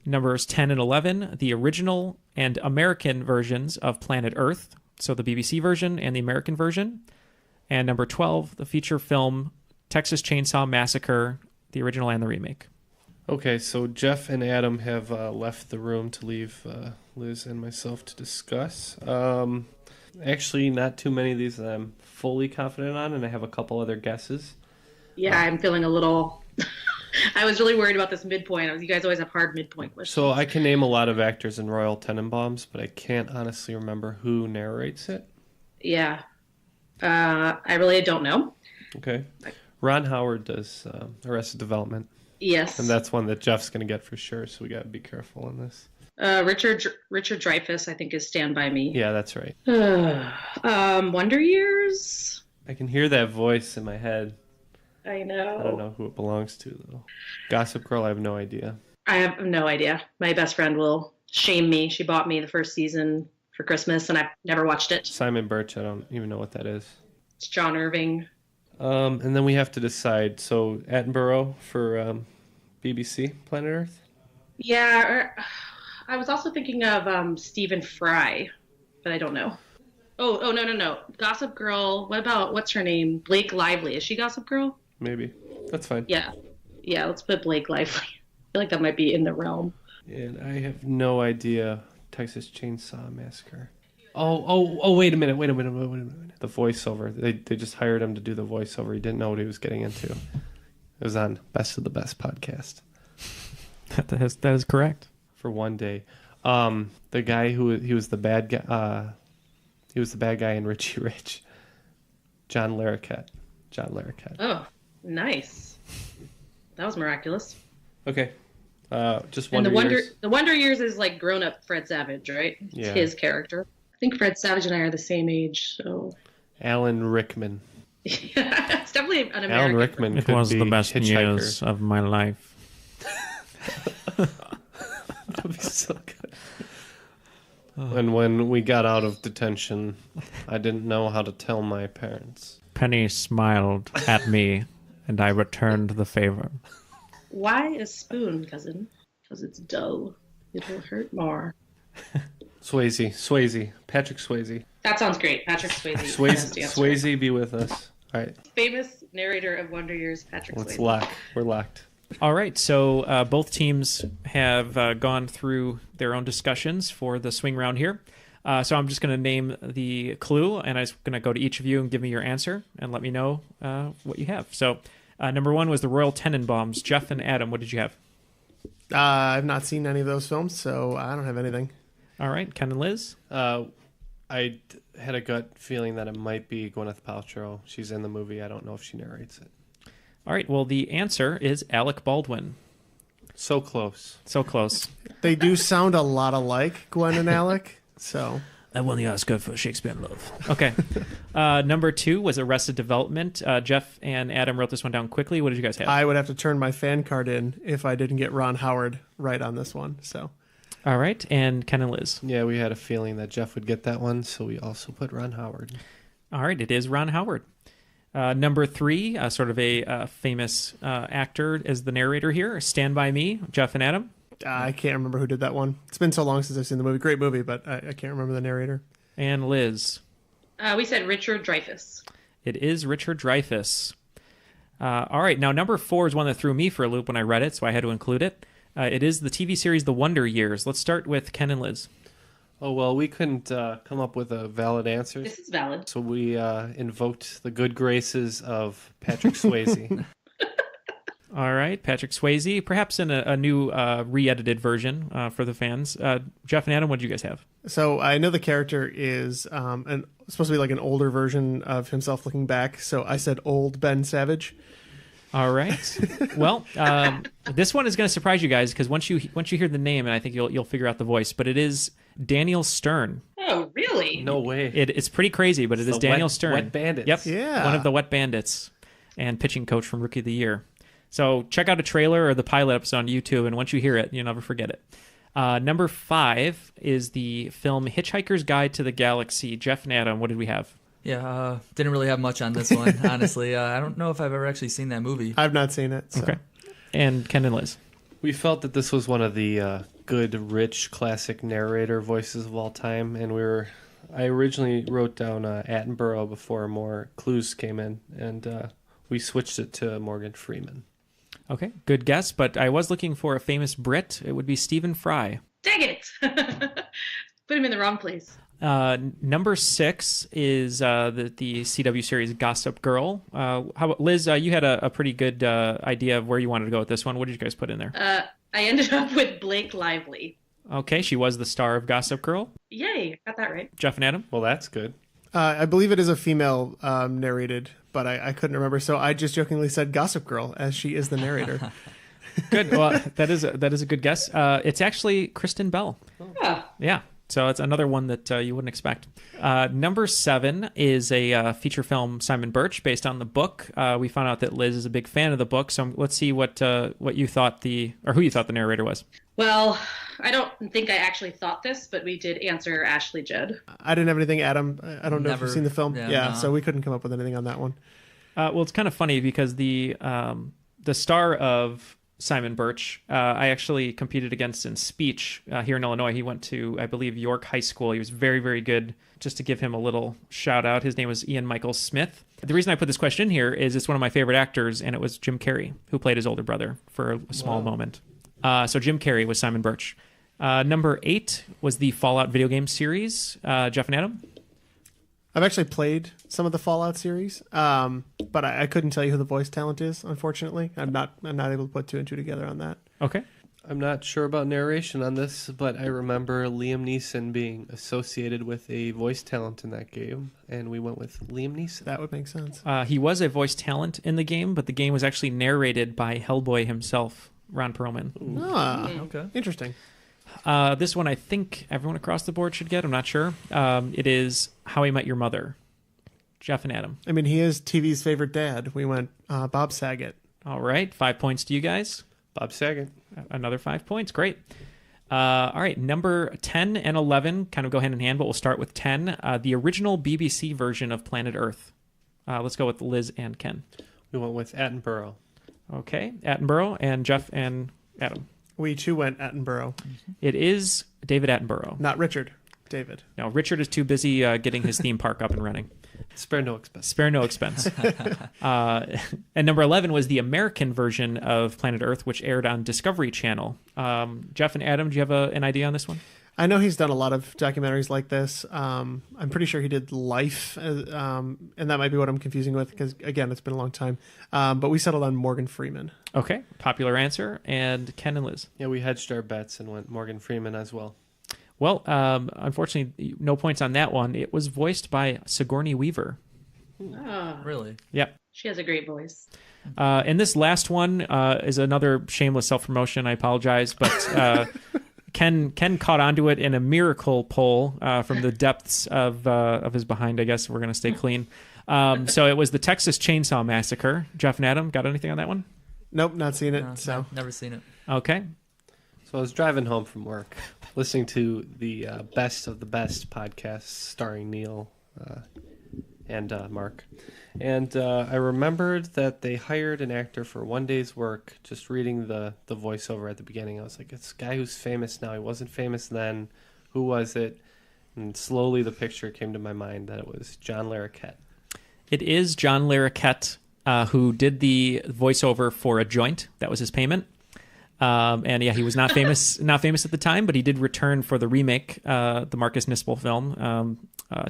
Numbers 10 and 11, the original and American versions of Planet Earth, so the BBC version and the American version. And number 12, the feature film Texas Chainsaw Massacre, the original and the remake. Okay, so Jeff and Adam have left the room to leave Liz and myself to discuss. Actually, not too many of these that I'm fully confident on, and I have a couple other guesses. Yeah, I'm feeling a little... I was really worried about this midpoint. You guys always have hard midpoint questions. So I can name a lot of actors in Royal Tenenbaums, but I can't honestly remember who narrates it. Yeah. I really don't know. Okay. Ron Howard does Arrested Development. Yes. And that's one that Jeff's going to get for sure, so we got to be careful on this. Richard Dreyfuss, I think, is Stand By Me. Yeah, that's right. Wonder Years? I can hear that voice in my head. I know. I don't know who it belongs to, though. Gossip Girl, I have no idea. I have no idea. My best friend will shame me. She bought me the first season for Christmas, and I've never watched it. Simon Birch, I don't even know what that is. It's John Irving. And then we have to decide. So Attenborough for BBC Planet Earth. Yeah, I was also thinking of Stephen Fry, but I don't know. Oh, no. Gossip Girl. What's her name? Blake Lively. Is she Gossip Girl? Maybe. That's fine. Yeah, let's put Blake Lively. I feel like that might be in the realm. And I have no idea. Texas Chainsaw Massacre. Oh, wait a minute. The voiceover. They just hired him to do the voiceover. He didn't know what he was getting into. It was on Best of the Best podcast. That is correct. For one day. The guy he was the bad guy. He was the bad guy in Richie Rich. John Larroquette. Oh, nice. That was miraculous. Okay. Just and Wonder Years. the Wonder Years is like grown up Fred Savage, right? It's Yeah. his character. I think Fred Savage and I are the same age, so Alan Rickman. it's definitely an American. Alan Rickman It could was be the best Hitchhiker. years of my life. That would be so good. And when we got out of detention, I didn't know how to tell my parents. Penny smiled at me, and I returned the favor. Why a spoon, cousin? Because it's dull. It'll hurt more. Swayze. Patrick Swayze. That sounds great. Patrick Swayze. has to answer. Swayze, be with us. All right, Famous narrator of Wonder Years, Patrick let's Swayze. lock. We're locked. All right, so both teams have gone through their own discussions for the swing round here. So I'm just going to name the clue, and I'm going to go to each of you and give me your answer and let me know what you have. So number one was the Royal Tenenbaums. Jeff and Adam, what did you have? I've not seen any of those films, so I don't have anything. All right, Ken and Liz. I had a gut feeling that it might be Gwyneth Paltrow. She's in the movie. I don't know if she narrates it. All right, well, the answer is Alec Baldwin. So close. So close. They do sound a lot alike, Gwen and Alec. So I won the Oscar for Shakespeare in Love. Okay. Number two was Arrested Development. Jeff and Adam wrote this one down quickly. What did you guys have? I would have to turn my fan card in if I didn't get Ron Howard right on this one. So All right, and Ken and Liz. Yeah, we had a feeling that Jeff would get that one, so we also put Ron Howard. All right, it is Ron Howard. Number three, sort of a famous actor as the narrator here. Stand By Me, Jeff and Adam. I can't remember who did that one. It's been so long since I've seen the movie. Great movie, but I can't remember the narrator. And Liz. We said Richard Dreyfuss. It is Richard Dreyfuss. All right, now number four is one that threw me for a loop when I read it, so I had to include it. It is the TV series The Wonder Years. Let's start with Ken and Liz. Oh, well, we couldn't come up with a valid answer. This is valid. So we invoked the good graces of Patrick Swayze. All right, Patrick Swayze, perhaps in a new re-edited version for the fans. Jeff and Adam, what did you guys have? So I know the character is supposed to be like an older version of himself looking back. So I said old Ben Savage. All right. Well, this one is going to surprise you guys because once you hear the name, and I think you'll figure out the voice, but it is Daniel Stern. Oh, really? No way. It's pretty crazy, but it is Daniel Stern. Wet Bandits. Yep. Yeah. One of the Wet Bandits and pitching coach from Rookie of the Year. So check out a trailer or the pilot episode on YouTube, and once you hear it, you'll never forget it. Number five is the film Hitchhiker's Guide to the Galaxy. Jeff and Adam, what did we have? Yeah, didn't really have much on this one, honestly. I don't know if I've ever actually seen that movie. I've not seen it. So. Okay. And Ken and Liz. We felt that this was one of the good, rich, classic narrator voices of all time, and I originally wrote down Attenborough before more clues came in, and we switched it to Morgan Freeman. Okay, good guess, but I was looking for a famous Brit. It would be Stephen Fry. Dang it! Put him in the wrong place. Number six is the CW series Gossip Girl. How about Liz? You had a pretty good idea of where you wanted to go with this one. What did you guys put in there? I ended up with Blake Lively. Okay, she was the star of Gossip Girl. Yay, got that right. Jeff and Adam? Well, that's good. I believe it is a female narrated, but I couldn't remember. So I just jokingly said Gossip Girl, as she is the narrator. Good. Well, that is a good guess. It's actually Kristen Bell. Oh. Yeah. So it's another one that you wouldn't expect. Number 7 is a feature film, Simon Birch, based on the book. We found out that Liz is a big fan of the book, so let's see what you thought who you thought the narrator was. Well, I don't think I actually thought this, but we did answer Ashley Judd. I didn't have anything, Adam. I don't know if Never. you've seen the film. Yeah, no. So we couldn't come up with anything on that one. Well, it's kind of funny because the star of Simon Birch, I actually competed against in speech here in Illinois. He went to, I believe, York High School. He was very, very good. Just to give him a little shout out, his name was Ian Michael Smith. The reason I put this question in here is it's one of my favorite actors, and it was Jim Carrey, who played his older brother for a small moment. So Jim Carrey was Simon Birch. Number 8 was the Fallout video game series. Jeff and Adam? I've actually played some of the Fallout series, but I couldn't tell you who the voice talent is, unfortunately. I'm not able to put 2 and 2 together on that. Okay. I'm not sure about narration on this, but I remember Liam Neeson being associated with a voice talent in that game, and we went with Liam Neeson. That would make sense. He was a voice talent in the game, but the game was actually narrated by Hellboy himself, Ron Perlman. Okay. Interesting. This one I think everyone across the board should get. I'm not sure. It is How I Met Your Mother. Jeff and Adam. I mean, he is TV's favorite dad. We went Bob Saget. All right. 5 points to you guys. Bob Saget. Another 5 points. Great. All right. Number 10 and 11 kind of go hand in hand, but we'll start with 10. The original BBC version of Planet Earth. Let's go with Liz and Ken. We went with Attenborough. Okay. Attenborough and Jeff and Adam. We too went Attenborough. It is David Attenborough. Not Richard. David. No, Richard is too busy getting his theme park up and running. Spare no expense. Spare no expense. And number 11 was the American version of Planet Earth, which aired on Discovery Channel. Jeff and Adam, do you have an idea on this one? I know he's done a lot of documentaries like this. I'm pretty sure he did Life, and that might be what I'm confusing with because, again, it's been a long time. But we settled on Morgan Freeman. Okay, popular answer. And Ken and Liz? Yeah, we hedged our bets and went Morgan Freeman as well. Well, unfortunately, no points on that one. It was voiced by Sigourney Weaver. Oh, Really? Yep. she has a great voice. And this last one is another shameless self-promotion. I apologize, but Ken caught onto it in a miracle poll from the depths of his behind. I guess we're going to stay clean. So it was the Texas Chainsaw Massacre. Jeff and Adam, got anything on that one? Nope, not seen it. No, So never seen it. Okay. So I was driving home from work, listening to the Best of the Best podcast starring Neal and Mark. And I remembered that they hired an actor for one day's work. Just reading the voiceover at the beginning, I was like, it's a guy who's famous now. He wasn't famous then. Who was it? And slowly the picture came to my mind that it was John Larroquette. It is John Larroquette who did the voiceover for A Joint. That was his payment. And yeah, he was not famous at the time, but he did return for the remake, the Marcus Nispel film,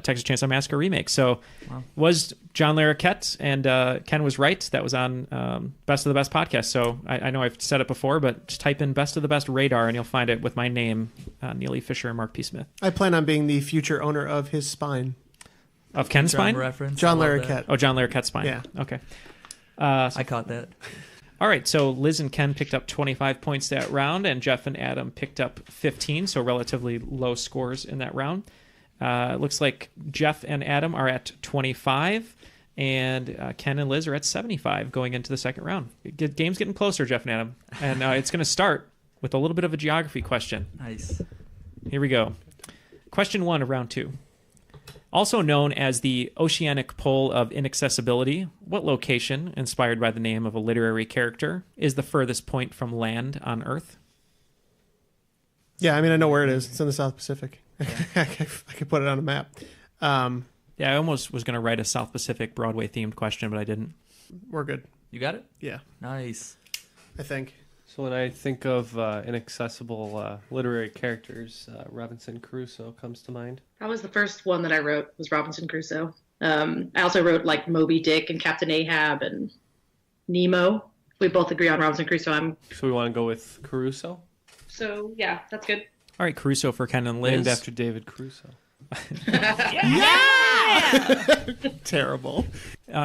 Texas Chainsaw Massacre remake. So was John Larroquette, and Ken was right. That was on Best of the Best podcast. So I know I've said it before, but just type in Best of the Best radar and you'll find it with my name, Neal E. Fisher and Mark P. Smith. I plan on being the future owner of his spine. Of Ken's spine? Reference. John I love Larroquette. that. Oh, John Larroquette's spine. Yeah. Okay. I caught that. All right, so Liz and Ken picked up 25 points that round, and Jeff and Adam picked up 15, so relatively low scores in that round. It looks like Jeff and Adam are at 25, and Ken and Liz are at 75 going into the second round. Game's getting closer, Jeff and Adam, and it's going to start with a little bit of a geography question. Nice. Here we go. Question 1 of round 2. Also known as the Oceanic Pole of Inaccessibility, what location, inspired by the name of a literary character, is the furthest point from land on Earth? Yeah, I mean, I know where it is. It's in the South Pacific. I could put it on a map. Yeah, I almost was going to write a South Pacific Broadway-themed question, but I didn't. We're good. You got it? Yeah, Nice. I think. So when I think of inaccessible literary characters, Robinson Crusoe comes to mind. That was the first one that I wrote, was Robinson Crusoe. I also wrote like Moby Dick and Captain Ahab and Nemo. We both agree on Robinson Crusoe. So we want to go with Crusoe? So yeah, that's good. All right, Crusoe for Ken and Liz. Named after David Crusoe. Terrible.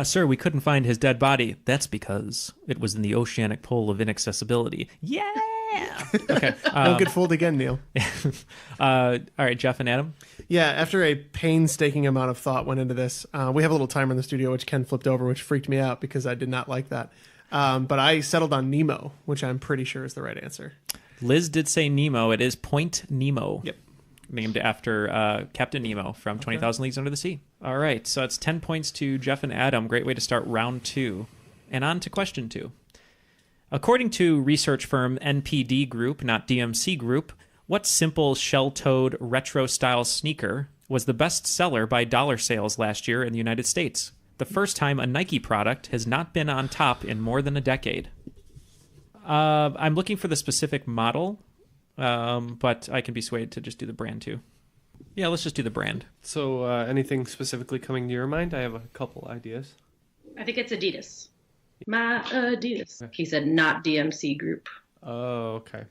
Sir, we couldn't find his dead body. That's because it was in the Oceanic Pole of Inaccessibility. Yay! Okay. Don't get fooled again, Neal. All right, Jeff and Adam. Yeah, after a painstaking amount of thought went into this, we have a little timer in the studio, which Ken flipped over, which freaked me out because I did not like that. But I settled on Nemo, which I'm pretty sure is the right answer. Liz did say Nemo. It is Point Nemo. Yep. Named after Captain Nemo from 20,000 Leagues Under the Sea. All right, so it's 10 points to Jeff and Adam. Great way to start round 2. And on to question 2. According to research firm NPD Group, not DMC Group, what simple shell-toed retro-style sneaker was the best seller by dollar sales last year in the United States? The first time a Nike product has not been on top in more than a decade. I'm looking for the specific model, but I can be swayed to just do the brand too. Yeah, let's just do the brand. So anything specifically coming to your mind? I have a couple ideas. I think it's Adidas. My Adidas. He said not DMC Group. Oh, okay.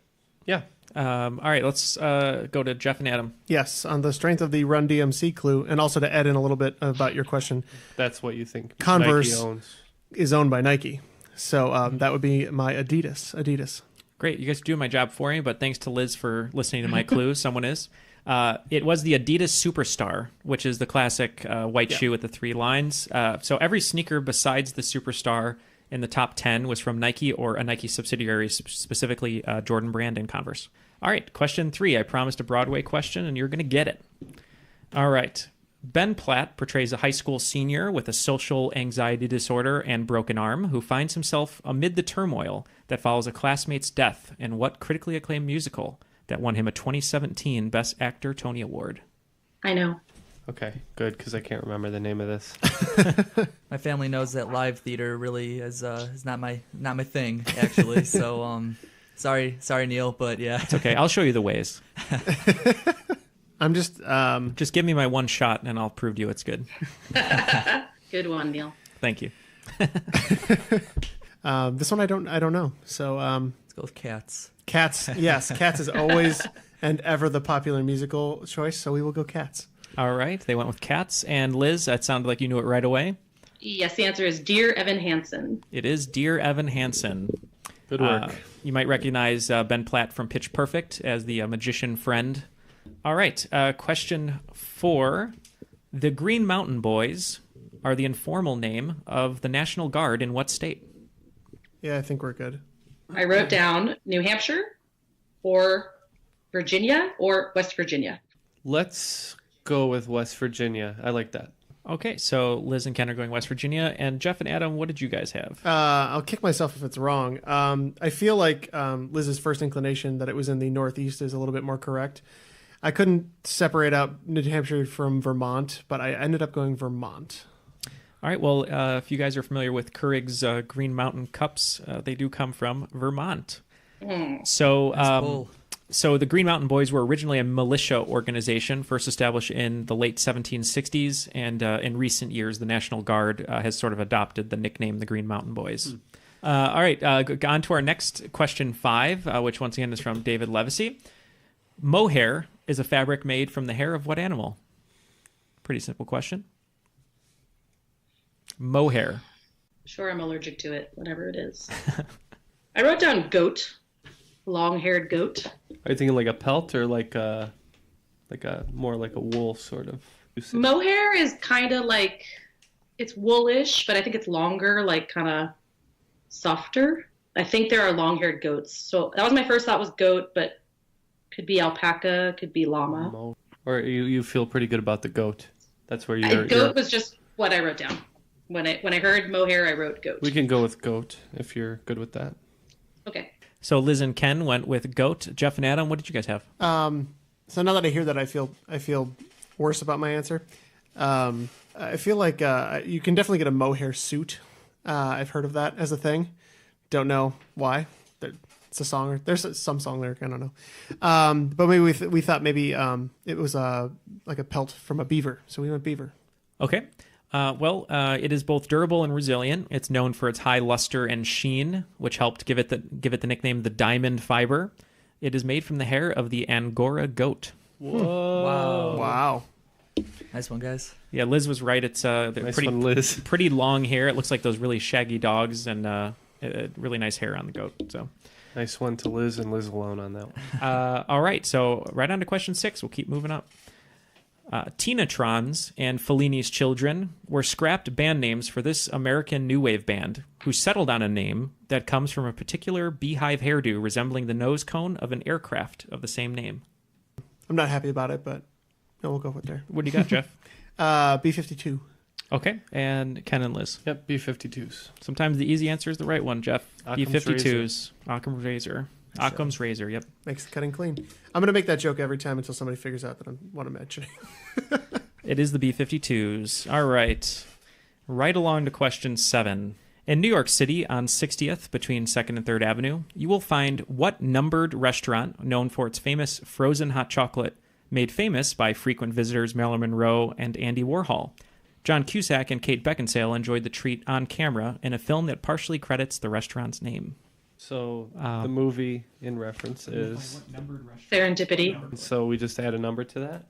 Yeah. All right, let's go to Jeff and Adam. Yes, on the strength of the Run DMC clue, and also to add in a little bit about your question, That's what you think Converse Nike owns. is owned by Nike. So that would be my Adidas. Great, you guys are doing my job for me, but thanks to Liz for listening to my clue. Someone is. It was the Adidas Superstar, which is the classic white shoe with the 3 lines. So every sneaker besides the Superstar in the top 10 was from Nike or a Nike subsidiary, specifically Jordan Brand and Converse. All right, question 3. I promised a Broadway question, and you're going to get it. All right. Ben Platt portrays a high school senior with a social anxiety disorder and broken arm who finds himself amid the turmoil that follows a classmate's death in what critically acclaimed musical that won him a 2017 Best Actor Tony Award? I know. Okay, good, because I can't remember the name of this. My family knows that live theater really is not my thing, actually. So sorry Neal, but yeah. It's okay. I'll show you the ways. I'm just Just give me my one shot, and I'll prove to you it's good. Good one, Neal. Thank you. this one I don't know. So Let's go with Cats. Cats, yes, Cats is always and ever the popular musical choice. So we will go Cats. All right, they went with Cats. And Liz, that sounded like you knew it right away. Yes, the answer is Dear Evan Hansen. It is Dear Evan Hansen. Good work. You might recognize Ben Platt from Pitch Perfect as the magician friend. All right, question 4. The Green Mountain Boys are the informal name of the National Guard in what state? Yeah, I think we're good. I wrote down New Hampshire or Virginia or West Virginia. Let's go with West Virginia. I like that. Okay, so Liz and Ken are going West Virginia. And Jeff and Adam, what did you guys have? I'll kick myself if it's wrong. I feel like Liz's first inclination that it was in the Northeast is a little bit more correct. I couldn't separate out New Hampshire from Vermont, but I ended up going Vermont. All right, well, if you guys are familiar with Keurig's Green Mountain Cups, they do come from Vermont. So, Cool. so the Green Mountain Boys were originally a militia organization, first established in the late 1760s, and in recent years, the National Guard has sort of adopted the nickname the Green Mountain Boys. All right, on to our next question 5, which once again is from David Levesey. Mohair is a fabric made from the hair of what animal? Pretty simple question. Mohair. Sure, I'm allergic to it, whatever it is. I wrote down goat, long-haired goat. Are you thinking like a pelt or like a more like a wool sort of? Mohair is kind of like, it's woolish, but I think it's longer, like kind of softer. I think there are long-haired goats. So that was my first thought was goat, but could be alpaca, could be llama. Or you feel pretty good about the goat. That's where you're. Goat was just what I wrote down. When I heard mohair, I wrote goat. We can go with goat if you're good with that. Okay. So Liz and Ken went with goat. Jeff and Adam, what did you guys have? So now that I hear that, I feel worse about my answer. I feel like you can definitely get a mohair suit. I've heard of that as a thing. Don't know why. It's a song. There's some song lyric. I don't know. But maybe we thought maybe it was like a pelt from a beaver. So we went beaver. Okay. It is both durable and resilient. It's known for its high luster and sheen, which helped give it the nickname the diamond fiber. It is made from the hair of the Angora goat. Whoa! Wow. Nice one, guys. Yeah, Liz was right. It's Nice pretty one, Liz. pretty long hair. It looks like those really shaggy dogs and really nice hair on the goat. So Nice one to Liz and Liz alone on that one. All right, so right on to question 6. We'll keep moving up. Tinatrons and Fellini's Children were scrapped band names for this American new wave band, who settled on a name that comes from a particular beehive hairdo resembling the nose cone of an aircraft of the same name. I'm not happy about it, but no, we'll go with there. What do you got, Jeff? B-52. Okay, and Ken and Liz. Yep, B-52s. Sometimes the easy answer is the right one, Jeff. Occam's B-52s. Occam's razor. Occam's razor, yep. Makes the cutting clean. I'm going to make that joke every time until somebody figures out that I want to mention it. It is the B-52s. All right. Right along to question 7. In New York City on 60th between 2nd and 3rd Avenue, you will find what numbered restaurant known for its famous frozen hot chocolate, made famous by frequent visitors Marilyn Monroe and Andy Warhol. John Cusack and Kate Beckinsale enjoyed the treat on camera in a film that partially credits the restaurant's name. So the movie in reference is... Serendipity. So we just add a number to that?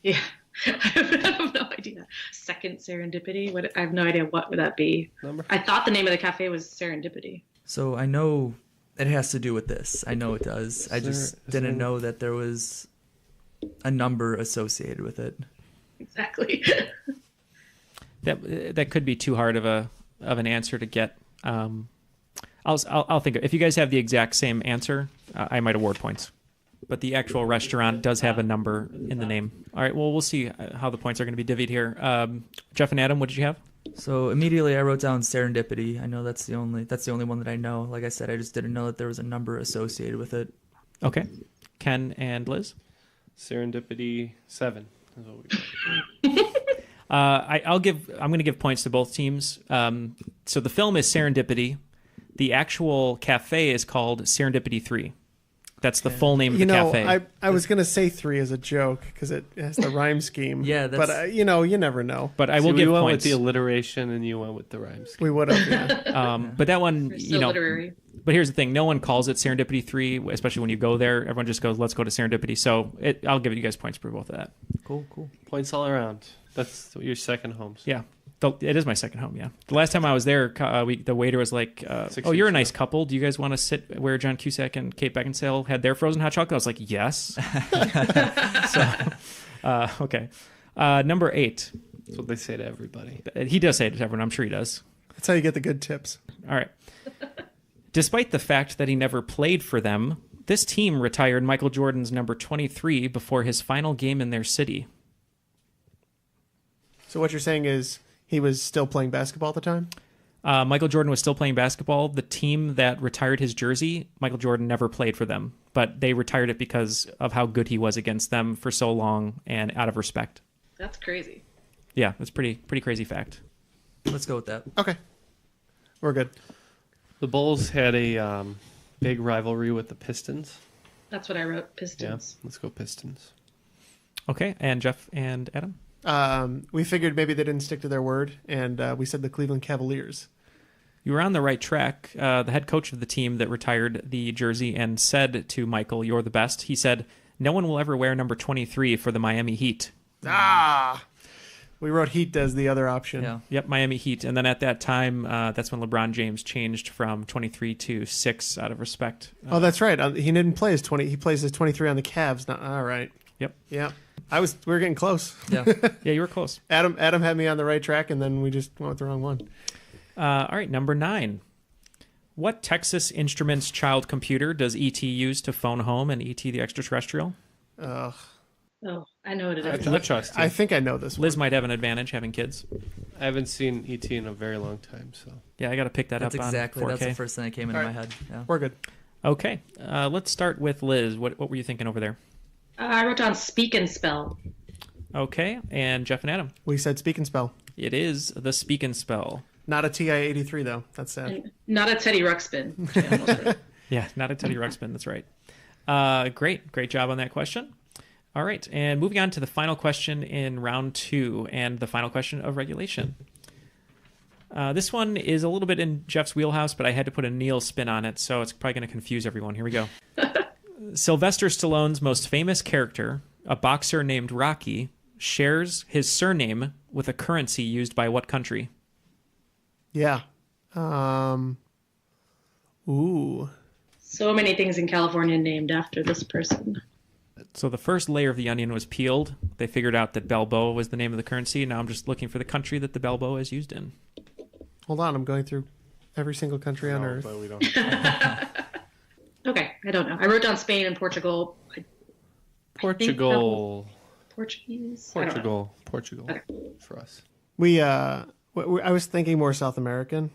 Yeah. I have no idea. Second Serendipity? What? I have no idea what would that be. Number? I thought the name of the cafe was Serendipity. So I know it has to do with this. I know it does. I just didn't know that there was a number associated with it. Exactly. That could be too hard of an answer to get. I'll think if you guys have the exact same answer, I might award points. But the actual restaurant does have a number in the name. All right. Well, we'll see how the points are going to be divvied here. Jeff and Adam, what did you have? So immediately I wrote down Serendipity. I know that's the only one that I know. Like I said, I just didn't know that there was a number associated with it. Okay. Ken and Liz. Serendipity 7 is what we got. I'm going to give points to both teams. So the film is Serendipity. The actual cafe is called Serendipity 3. That's the full name of the cafe. I was going to say 3 as a joke because it has the rhyme scheme. Yeah, that's... But, you never know. But I will give we went points. with the alliteration and you went with the rhyme scheme. We would have, yeah. But that one, Literary. But here's the thing. No one calls it Serendipity 3, especially when you go there. Everyone just goes, let's go to Serendipity. So I'll give you guys points for both of that. Cool. Points all around. That's your second home. Yeah. It is my second home, yeah. The last time I was there, the waiter was like, oh, you're a nice couple. Do you guys want to sit where John Cusack and Kate Beckinsale had their frozen hot chocolate? I was like, yes. Okay. Number 8. That's what they say to everybody. He does say it to everyone. I'm sure he does. That's how you get the good tips. All right. Despite the fact that he never played for them, this team retired Michael Jordan's number 23 before his final game in their city. So what you're saying is he was still playing basketball at the time? Michael Jordan was still playing basketball. The team that retired his jersey, Michael Jordan never played for them, but they retired it because of how good he was against them for so long and out of respect. That's crazy. Yeah, that's pretty crazy fact. Let's go with that. Okay. We're good. The Bulls had a big rivalry with the Pistons. That's what I wrote. Pistons. Yeah, let's go Pistons. Okay, and Jeff and Adam? We figured maybe they didn't stick to their word, and we said the Cleveland Cavaliers. You were on the right track. The head coach of the team that retired the jersey and said to Michael, "You're the best." He said, "No one will ever wear number 23 for the Miami Heat." We wrote Heat as the other option. Yeah. Yep, Miami Heat. And then at that time, that's when LeBron James changed from 23 to 6 out of respect. Oh, that's right. He didn't play his 20. He plays his 23 on the Cavs. Now, all right. Yep. Yeah. We were getting close. Yeah. Yeah, you were close. Adam had me on the right track, and then we just went with the wrong one. All right, number 9. What Texas Instruments child computer does E.T. use to phone home and E.T. the extraterrestrial? Ugh. Oh, I know what it is. I trust you. I think I know this Liz one. might have an advantage having kids. I haven't seen E.T. in a very long time, so. Yeah, I got to pick that That's up exactly. on 4K. That's the first thing that came into All my right. head. Yeah. We're good. Okay, let's start with Liz. What were you thinking over there? I wrote down Speak and Spell. Okay, and Jeff and Adam. We said Speak and Spell. It is the Speak and Spell. Not a TI-83, though. That's sad. And not a Teddy Ruxpin. Yeah, not a Teddy Ruxpin. That's right. Great job on that question. All right, and moving on to the final question in round 2 and the final question of regulation. This one is a little bit in Jeff's wheelhouse, but I had to put a Neal spin on it, so it's probably going to confuse everyone. Here we go. Sylvester Stallone's most famous character, a boxer named Rocky, shares his surname with a currency used by what country? Yeah. Ooh. So many things in California named after this person. So the first layer of the onion was peeled. They figured out that Balboa was the name of the currency. Now I'm just looking for the country that the Balboa is used in. Hold on, I'm going through every single country on Earth. But we don't. Okay, I don't know. I wrote down Spain and Portugal. Portugal. Portuguese? I don't know. Portugal. Okay. For us. I was thinking more South American,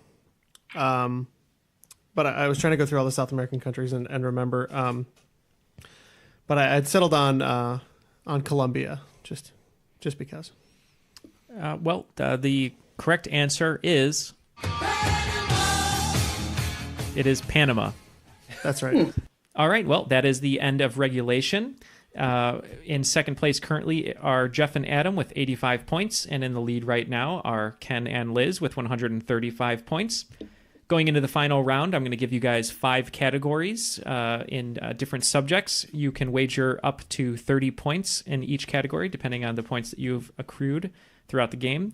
but I was trying to go through all the South American countries and remember. But I'd settled on Colombia just because. The correct answer is it is Panama. That's right. All right. Well, that is the end of regulation. In second place currently are Jeff and Adam with 85 points, and in the lead right now are Ken and Liz with 135 points. Going into the final round, I'm going to give you guys 5 categories in different subjects. You can wager up to 30 points in each category, depending on the points that you've accrued throughout the game.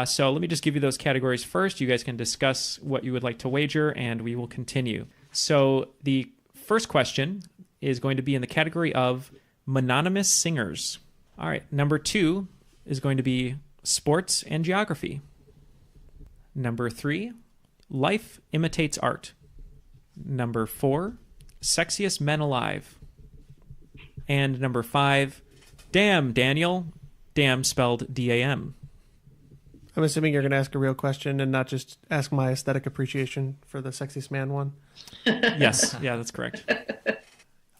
So let me just give you those categories first. You guys can discuss what you would like to wager, and we will continue. So the first question is going to be in the category of mononymous singers. All right, number 2 is going to be sports and geography. Number 3, life imitates art. Number 4, sexiest men alive. And number 5, damn, Daniel. Damn spelled D-A-M. I'm assuming you're going to ask a real question and not just ask my aesthetic appreciation for the sexiest man one. Yes, yeah, that's correct.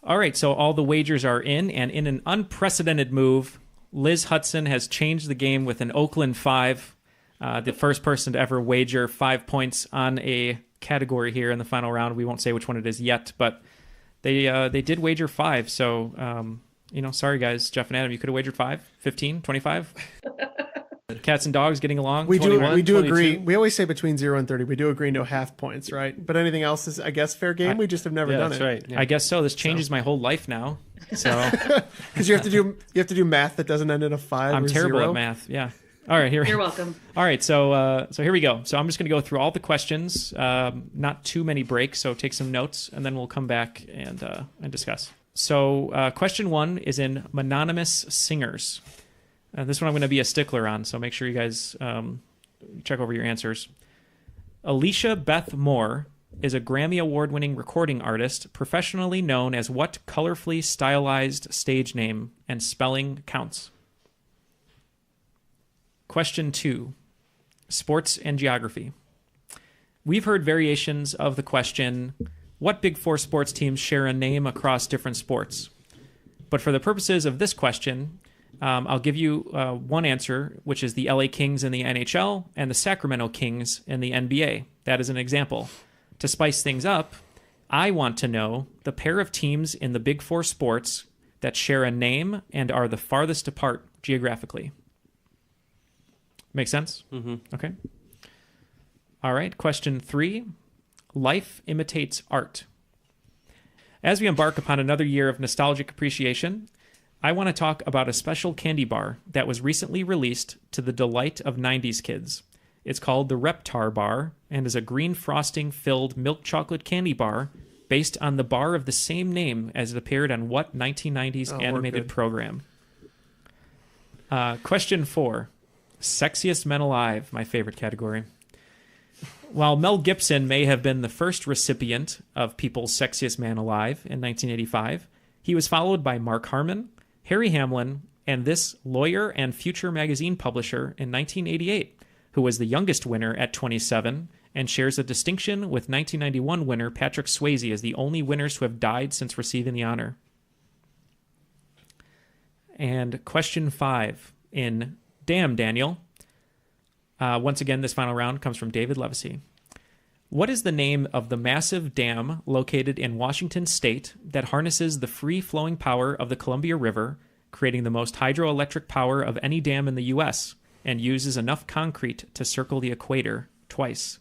All right, so all the wagers are in, and in an unprecedented move, Liz Hudson has changed the game with an Oakland 5. The first person to ever wager 5 points on a category here in the final round. We won't say which one it is yet, but they did wager 5. So, sorry guys, Jeff and Adam, you could have wagered 5, 15, 25. Cats and dogs getting along. We do 22. agree. We always say between 0 and 30. We do agree no half points, right? But anything else is, I guess, fair game. We just have never done that's it. right. Yeah. I guess so. This changes my whole life now. So Because you have to do math that doesn't end in a 5. I'm or terrible 0. at math. Yeah. All right, here. You're welcome. All right, so here we go. So I'm just going to go through all the questions. Not too many breaks, so take some notes, and then we'll come back and discuss. So question 1 is in mononymous singers. This one I'm going to be a stickler on, so make sure you guys check over your answers. Alicia Beth Moore is a Grammy Award-winning recording artist professionally known as what colorfully stylized stage name and spelling counts? Question 2, sports and geography. We've heard variations of the question, what Big Four sports teams share a name across different sports? But for the purposes of this question, I'll give you one answer, which is the LA Kings in the NHL and the Sacramento Kings in the NBA. That is an example. To spice things up, I want to know the pair of teams in the Big Four sports that share a name and are the farthest apart geographically. Make sense? Mm-hmm. Okay. All right. Question 3. Life imitates art. As we embark upon another year of nostalgic appreciation, I want to talk about a special candy bar that was recently released to the delight of 90s kids. It's called the Reptar Bar and is a green frosting-filled milk chocolate candy bar based on the bar of the same name as it appeared on what 1990s animated program? Question 4. Sexiest men alive, my favorite category. While Mel Gibson may have been the first recipient of People's Sexiest Man Alive in 1985, he was followed by Mark Harmon, Harry Hamlin, and this lawyer and Future magazine publisher in 1988, who was the youngest winner at 27 and shares a distinction with 1991 winner Patrick Swayze as the only winners who have died since receiving the honor. And question 5 in Damn, Daniel. Once again, this final round comes from David Levesey. What is the name of the massive dam located in Washington state that harnesses the free-flowing power of the Columbia River, creating the most hydroelectric power of any dam in the U.S., and uses enough concrete to circle the equator twice?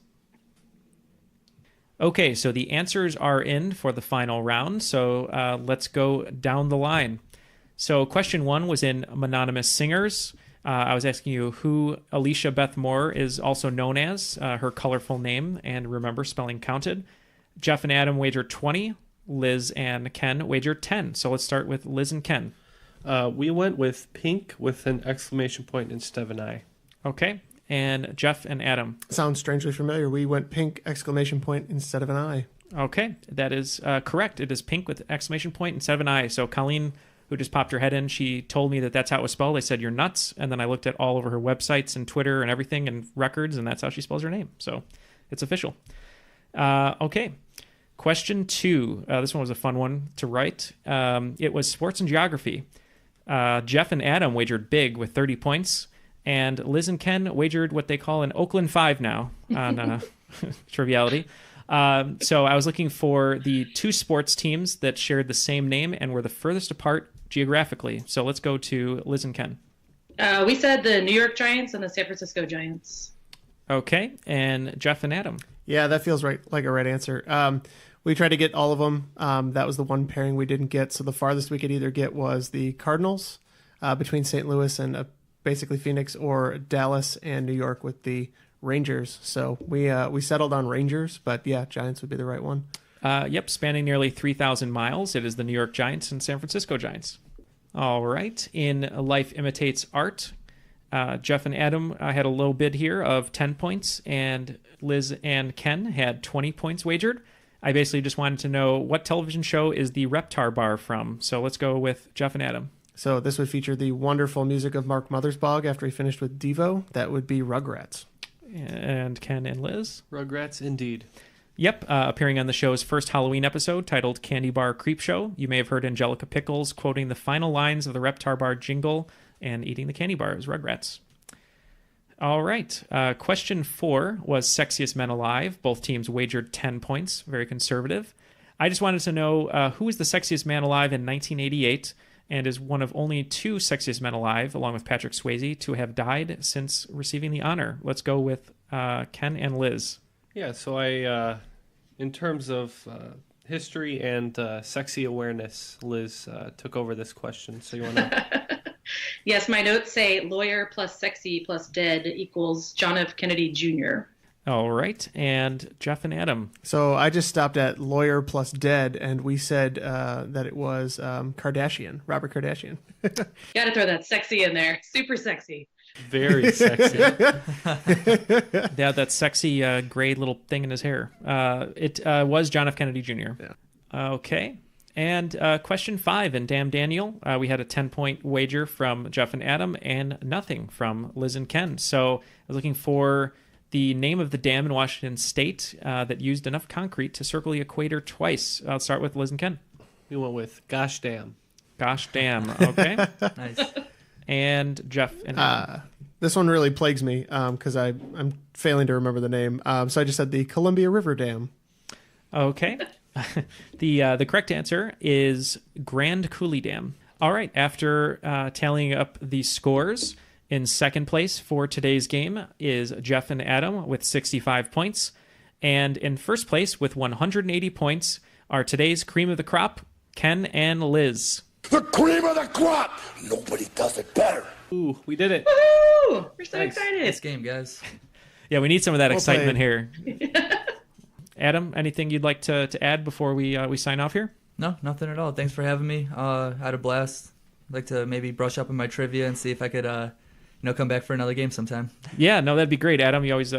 Okay, so the answers are in for the final round, so let's go down the line. So question 1 was in mononymous singers. I was asking you who Alicia Beth Moore is also known as, her colorful name, and remember, spelling counted. Jeff and Adam wagered 20. Liz and Ken wagered 10. So let's start with Liz and Ken. We went with pink with an exclamation point instead of an I. Okay. And Jeff and Adam. Sounds strangely familiar. We went pink exclamation point instead of an I. Okay, that is correct. It is pink with exclamation point instead of an I. So Colleen, who just popped her head in, she told me that that's how it was spelled. I said, you're nuts. And then I looked at all over her websites and Twitter and everything and records, and that's how she spells her name. So it's official. Okay. Question 2. This one was a fun one to write. It was sports and geography. Jeff and Adam wagered big with 30 points. And Liz and Ken wagered what they call an Oakland 5 now on Triviality. So I was looking for the 2 sports teams that shared the same name and were the furthest apart geographically. So let's go to Liz and Ken. We said the New York Giants and the San Francisco Giants. Okay, and Jeff and Adam. Yeah, that feels right, like a right answer. We tried to get all of them. That was the one pairing we didn't get. So the farthest we could either get was the Cardinals between St. Louis and basically Phoenix, or Dallas and New York with the Rangers. So we settled on Rangers, but yeah, Giants would be the right one. Yep, spanning nearly 3,000 miles. It is the New York Giants and San Francisco Giants. All right. In Life Imitates Art, Jeff and Adam had a low bid here of 10 points, and Liz and Ken had 20 points wagered. I basically just wanted to know what television show is the Reptar Bar from. So let's go with Jeff and Adam. So this would feature the wonderful music of Mark Mothersbaugh after he finished with Devo. That would be Rugrats. And Ken and Liz. Rugrats, indeed. Yep, appearing on the show's first Halloween episode titled Candy Bar Creep Show. You may have heard Angelica Pickles quoting the final lines of the Reptar Bar jingle and eating the candy bar as Rugrats. All right, question 4 was Sexiest Men Alive. Both teams wagered 10 points, very conservative. I just wanted to know who was the sexiest man alive in 1988 and is one of only 2 sexiest men alive, along with Patrick Swayze, to have died since receiving the honor. Let's go with Ken and Liz. Yeah, so I, in terms of history and sexy awareness, Liz took over this question. So you want to... Yes, my notes say lawyer plus sexy plus dead equals John F. Kennedy Jr. All right, and Jeff and Adam. So I just stopped at lawyer plus dead, and we said that it was Kardashian, Robert Kardashian. Got to throw that sexy in there. Super sexy. Very sexy. Yeah, that sexy gray little thing in his hair. It was John F. Kennedy Jr. Yeah. Okay. And question 5 in Damn Daniel, we had a 10-point wager from Jeff and Adam and nothing from Liz and Ken. So I was looking for the name of the dam in Washington State that used enough concrete to circle the equator twice. I'll start with Liz and Ken. We went with Gosh Damn. Gosh damn. Okay. Nice. And Jeff and Adam. This one really plagues me because I'm failing to remember the name. So I just said the Columbia River Dam. Okay. The correct answer is Grand Coulee Dam. All right. After tallying up the scores, in second place for today's game is Jeff and Adam with 65 points. And in first place with 180 points are today's cream of the crop, Ken and Liz. The cream of the crop! Nobody does it better. Ooh, we did it. Woo! We're so excited. Nice game, guys. Yeah, we need some of that Well excitement played. here. Adam, anything you'd like to add before we sign off here? No, nothing at all. Thanks for having me. I had a blast. I'd like to maybe brush up on my trivia and see if I could come back for another game sometime. Yeah, no, that'd be great. Adam, you always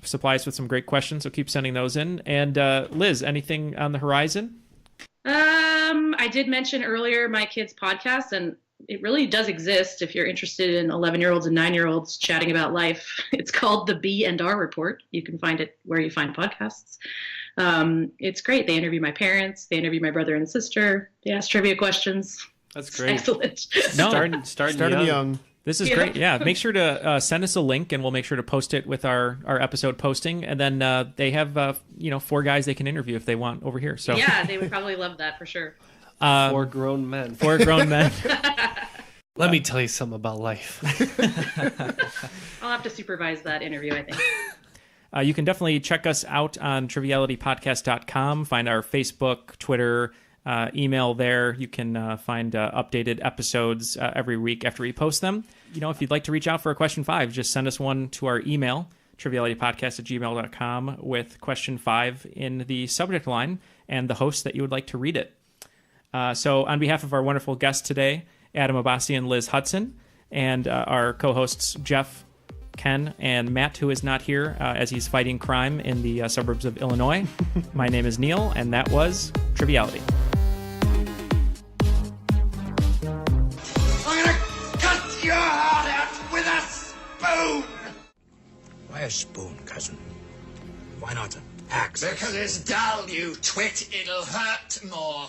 supply us with some great questions, so keep sending those in. And Liz, anything on the horizon? I did mention earlier my kids' podcast, and it really does exist if you're interested in 11-year-olds and 9-year-olds chatting about life. It's called the B&R Report. You can find it where you find podcasts. It's great. They interview my parents. They interview my brother and sister. They ask trivia questions. That's It's great. excellent. No, Starting young. this is great. Yeah, make sure to send us a link, and we'll make sure to post it with our episode posting. And then they have 4 guys they can interview if they want over here. So Yeah, they would probably love that for sure. 4 grown men. 4 grown men. Let me tell you something about life. I'll have to supervise that interview, I think. You can definitely check us out on trivialitypodcast.com. Find our Facebook, Twitter, email there. You can find updated episodes every week after we post them. If you'd like to reach out for a question 5, just send us one to our email, trivialitypodcast@gmail.com, with question 5 in the subject line, and the host that you would like to read it. So on behalf of our wonderful guests today, Adam Abassi and Liz Hudson, and our co-hosts Jeff, Ken, and Matt, who is not here as he's fighting crime in the suburbs of Illinois. My name is Neal, and that was Triviality. I'm gonna cut your heart out with a spoon! Why a spoon, cousin? Why not an axe? Because it's dull, you twit. It'll hurt more.